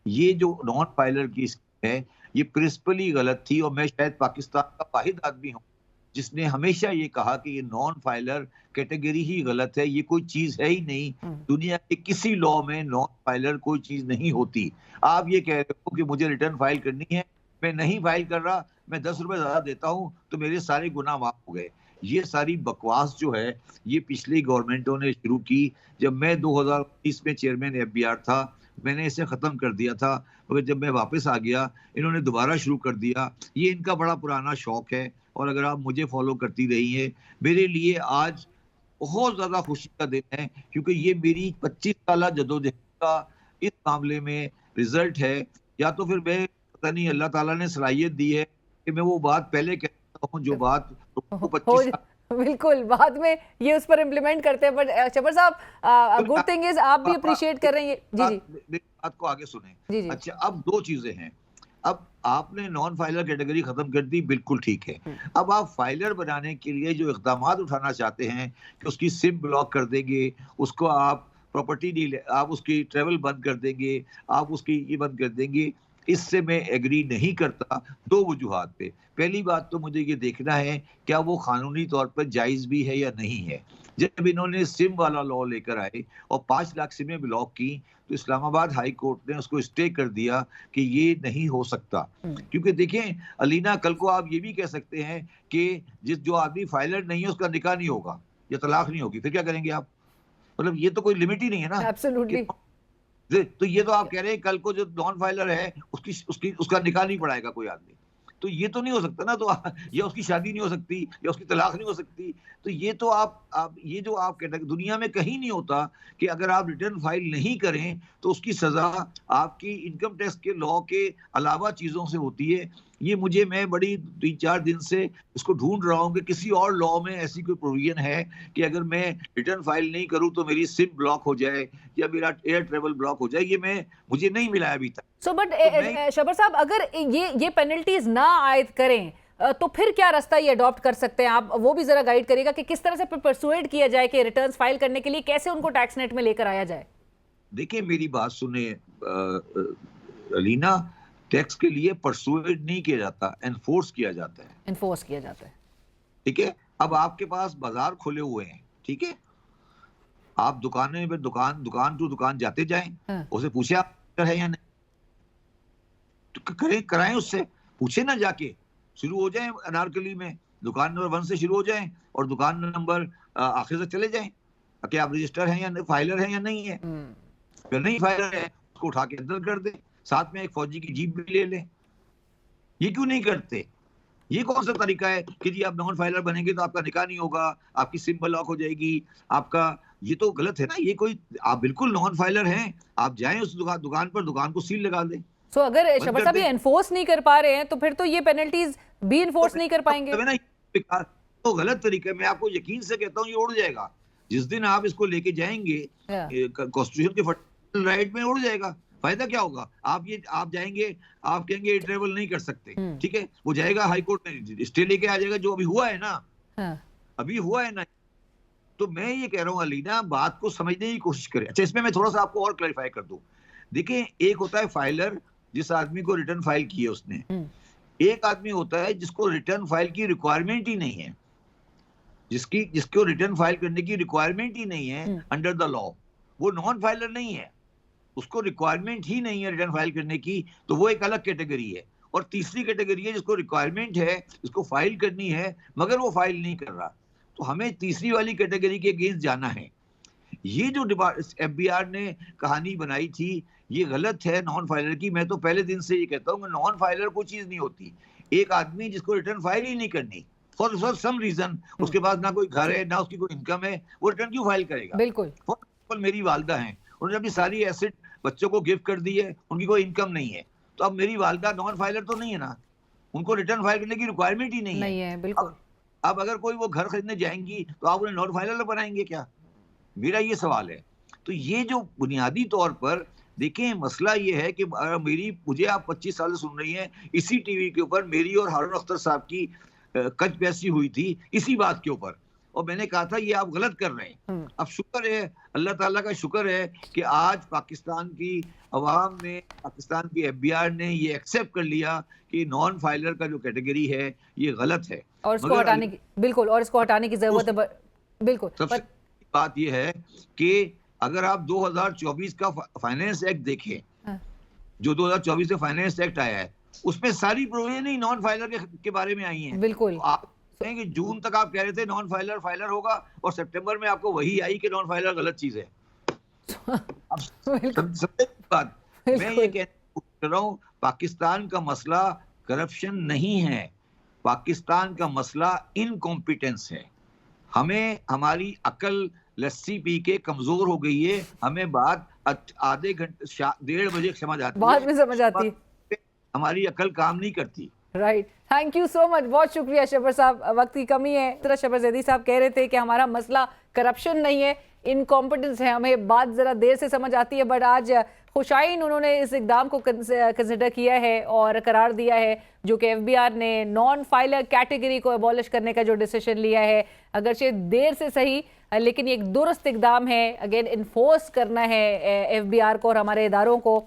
یہ جو نان فائلر کی ہے یہ پرنسپلی غلط تھی، اور میں شاید پاکستان کا واحد آدمی ہوں جس نے ہمیشہ یہ کہا کہ یہ نان فائلر کیٹیگری ہی غلط ہے. یہ کوئی چیز ہے ہی نہیں. دنیا کے کسی لا میں نان فائلر کوئی چیز نہیں ہوتی. آپ یہ کہہ رہے ہو کہ مجھے ریٹرن فائل کرنی ہے، میں نہیں فائل کر رہا، میں 10 روپے زیادہ دیتا ہوں تو میرے سارے گناہ معاف ہو گئے. یہ ساری بکواس جو ہے یہ پچھلی گورنمنٹوں نے شروع کی. جب میں 2019 میں چیئرمین FBR تھا میں نے اسے ختم کر دیا تھا، مگر جب میں واپس آ گیا انہوں نے دوبارہ شروع کر دیا. یہ ان کا بڑا پرانا شوق ہے، اور اگر آپ مجھے فالو کرتی رہی ہیں، میرے لیے آج بہت زیادہ خوشی کا دن ہے، کیونکہ یہ میری 25 سالہ جدوجہد کا اس معاملے میں رزلٹ ہے. یا تو پھر میں پتہ نہیں اللہ تعالیٰ نے صلاحیت دی ہے کہ میں وہ بات پہلے کہتا ہوں جو بات 25 بالکل بعد میں یہ اس پر امپلیمنٹ کرتے ہیں. بٹ شبر صاحب، گڈ تھنگ از آپ بھی اپریشیٹ کر رہے ہیں. جی میری بات کو آگے سنیں. جی. اچھا، اب 2 چیزیں ہیں. اب آپ نے نان فائلر کیٹیگری ختم کر دی، بالکل ٹھیک ہے. اب آپ فائلر بنانے کے لیے جو اقدامات اٹھانا چاہتے ہیں کہ اس کی سم بلاک کر دیں گے، اس کو آپ پراپرٹی نہیں، آپ اس کی ٹریول بند کر دیں گے، آپ اس کی یہ بند کر دیں گے، اس سے میں ایگری نہیں کرتا 2 وجوہات پہ. پہلی بات تو مجھے یہ دیکھنا ہے کیا وہ قانونی طور پر جائز بھی ہے یا نہیں ہے. جب انہوں نے سم والا لا لے کر آئے اور 5 لاکھ سمیں بلاک کی تو اسلام آباد ہائی کورٹ نے اس کو اسٹے کر دیا کہ یہ نہیں ہو سکتا. کیونکہ دیکھیں علینا، کل کو آپ یہ بھی کہہ سکتے ہیں کہ جو آدمی فائلر نہیں ہے اس کا نکاح نہیں ہوگا یا طلاق نہیں ہوگی، پھر کیا کریں گے آپ؟ مطلب یہ تو کوئی لمٹ ہی نہیں ہے نا. ایبسولوٹلی. تو یہ تو آپ کہہ رہے ہیں کل کو جو نان فائلر ہے اس کا نکاح نہیں پڑائے گا کوئی آدمی، تو یہ تو نہیں ہو سکتا نا. تو یا اس کی شادی نہیں ہو سکتی یا اس کی طلاق نہیں ہو سکتی. تو یہ تو آپ یہ جو آپ کہتے ہیں دنیا میں کہیں نہیں ہوتا کہ اگر آپ ریٹرن فائل نہیں کریں تو اس کی سزا آپ کی انکم ٹیکس کے لا کے علاوہ چیزوں سے ہوتی ہے. یہ میں بڑی 3-4 دن سے اس کو ڈھونڈ رہا ہوں کہ کسی اور لا میں ایسی کوئی پروویژن ہے کہ اگر میں ریٹرن فائل نہیں کروں تو میری سم بلاک ہو جائے یا میرا ایئر ٹریول بلاک ہو جائے. یہ مجھے نہیں ملا ابھی تک. سو بٹ شبر صاحب، اگر یہ پینلٹیز نہ عائد کریں تو پھر کیا راستہ یہ اڈاپٹ کر سکتے ہیں؟ آپ وہ بھی ذرا گائیڈ کریے گا کہ کس طرح سے پرسویڈ کیا جائے کہ ریٹرنز فائل کرنے کے لیے کیسے ان کو ٹیکس نیٹ میں لے کر آیا جائے. دیکھیں میری بات سنیں علینا، ٹیکس کے لیے پرسویڈ نہیں کیا جاتا، انفورس کیا جاتا ہے. ٹھیک ہے. اب آپ کے پاس بازار کھلے ہوئے ہیں، ٹھیک ہے، آپ دکانیں پہ دکان ٹو دکان جاتے جائیں، اسے پوچھیں آپ ہے یا نہیں، کرائیں اس سے، پوچھیں نا، جا کے شروع ہو جائیں انارکلی میں، دکان نمبر 1 سے شروع ہو جائیں اور دکان نمبر آخر تک چلے جائیں کہ آپ رجسٹر ہیں یا فائلر ہیں یا نہیں ہے. اگر نہیں فائلر ہے اس کو اٹھا کے اندر کر دیں، ساتھ میں ایک فوجی کی جیپ بھی لے لیں. یہ کیوں نہیں کرتے؟ یہ کون سا طریقہ ہے کہ جی آپ نان فائلر بنیں گے تو آپ کا نکاح نہیں ہوگا، آپ کی سم بلاک ہو جائے گی آپ کا؟ یہ تو غلط ہے نا. یہ کوئی، آپ بالکل نان فائلر ہیں، آپ جائیں اس دکان پر، دکان کو سیل لگا دیں. سو اگر شبر صاحب یہ انفورس نہیں کر پا رہے ہیں تو پھر تو یہ پینلٹیز بھی انفورس نہیں کر پائیں گے. تو غلط طریقہ ہے. میں آپ کو یقین سے کہتا ہوں یہ اڑ جائے گا. جس دن آپ اس کو لے کے جائیں گے کانسٹیٹیوشن کے فنڈامنٹل رائٹ میں اڑ جائے گا. فائدہ کیا ہوگا؟ آپ جائیں گے، آپ کہیں گے ٹریول نہیں کر سکتے، ٹھیک ہے، وہ جائے گا ہائی کورٹ میں اسٹے لے کے آ جائے گا، جو ابھی ہوا ہے نا. تو میں یہ کہہ رہا ہوں علینا، بات کو سمجھنے کی کوشش کریں. اچھا، اس میں تھوڑا سا آپ کو اور کلیریفائی کر دوں. دیکھیں، ایک ہوتا ہے فائلر، جس آدمی کو ریٹرن فائل کی ہے اس نے. ایک آدمی ہوتا ہے جس کو ریٹرن فائل کی ریکوائرمنٹ ہی نہیں ہے، جس کو ریٹرن فائل کرنے کی ریکوائرمنٹ ہی نہیں ہے انڈر دا لا، وہ نان فائلر نہیں ہے. اس کو ریکوائرمنٹ ہی نہیں ہے ریٹرن فائل کرنے کی تو وہ ایک الگ کیٹیگری ہے. اور تیسری کیٹیگری ہے جس کو ریکوائرمنٹ ہے, جس کو فائل کرنی ہے مگر وہ فائل نہیں کر رہا. تو ہمیں تیسری والی کیٹیگری کے اگینسٹ جانا ہے. یہ جو ایف بی آر نے کہانی بنائی تھی یہ غلط ہے نان فائلر کی. میں تو پہلے دن سے یہ کہتا ہوں کہ نان فائلر کوئی چیز نہیں ہوتی. ایک آدمی جس کو ریٹرن فائل ہی نہیں کرنی فار سم ریزن, اس کے پاس نہ کوئی گھر ہے نہ اس کی کوئی انکم ہے, وہ ریٹرن کیوں فائل کرے گا؟ بالکل. فار ایگزامپل میری والدہ ہیں, انہوں نے اپنی ساری ایسٹ بچوں کو گفٹ کر دی ہے, ان کی کوئی انکم نہیں ہے, تو اب میری والدہ نان فائلر تو نہیں ہے نا, ان کو ریٹرن فائل کرنے کی ریکوائرمنٹ ہی نہیں ہے. بالکل. اب اگر کوئی وہ گھر خریدنے جائیں گی تو آپ انہیں نان فائلر بنائیں گے کیا؟ میرا یہ سوال ہے. تو یہ جو بنیادی طور پر دیکھیں مسئلہ یہ ہے کہ مجھے آپ 25 سال سے سن رہی ہیں, اسی ٹی وی کے اوپر میری اور ہارون اختر صاحب کی کچ بیسی ہوئی تھی اسی بات کے اوپر, اور میں نے کہا تھا یہ آپ غلط کر رہے ہیں. اب شکر ہے, اللہ تعالیٰ کا شکر ہے کہ آج پاکستان کی عوام نے, پاکستان کی ایف بی آر نے یہ ایکسیپٹ کر لیا کہ نان فائلر کا جو کیٹیگری ہے یہ غلط ہے اور اس کو ہٹانے کی بالکل, اور اس کو ہٹانے کی ضرورت ہے. بالکل. سب سے بات یہ ہے کہ اگر آپ 2024 کا فائنینس ایکٹ دیکھیں, جو 2024 سے فائنینس ایکٹ آیا ہے, اس میں ساری پروویژن ہی نان فائلر کے بارے میں آئی ہیں. بالکل. آپ کہیں کہ جون تک آپ کہہ رہے تھے نان فائلر فائلر ہوگا, اور سپٹمبر میں آپ کو وہی آئی کہ نان فائلر غلط چیز ہے. میں یہ کہہ رہا ہوں پاکستان کا مسئلہ کرپشن نہیں ہے, پاکستان کا مسئلہ انکمپیٹنس ہے. ہمیں ہماری عقل لسی پی کے کمزور ہو گئی ہے, ہمیں بات آدھے گھنٹے 1:30 بجے سمجھ آتی ہے, بعد میں سمجھ آتی ہے, ہماری عقل کام نہیں کرتی. رائٹ. تھینک یو سو مچ, بہت شکریہ شبر صاحب, وقت کی کمی ہے. طرح شبر زیدی صاحب کہہ رہے تھے کہ ہمارا مسئلہ کرپشن نہیں ہے, انکمپیٹنس ہے. ہمیں بات ذرا دیر سے سمجھ آتی ہے, بٹ آج خوشائن انہوں نے اس اقدام کو کنسیڈر کیا ہے اور قرار دیا ہے جو کہ ایف بی آر نے نان فائلر کیٹیگری کو ابولش کرنے کا جو ڈیسیشن لیا ہے, اگرچہ دیر سے صحیح لیکن یہ ایک درست اقدام ہے. اگین انفورس کرنا ہے ایف بی آر کو اور ہمارے اداروں کو,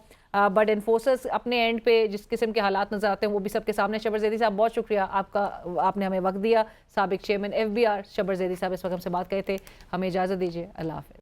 بٹ انفورسرز اپنے اینڈ پہ جس قسم کے حالات نظر آتے ہیں وہ بھی سب کے سامنے. شبر زیدی صاحب بہت شکریہ آپ نے ہمیں وقت دیا. سابق چیئرمین ایف بی آر شبر زیدی صاحب اس وقت ہم سے بات کرے تھے. ہمیں اجازت دیجیے, اللہ حافظ.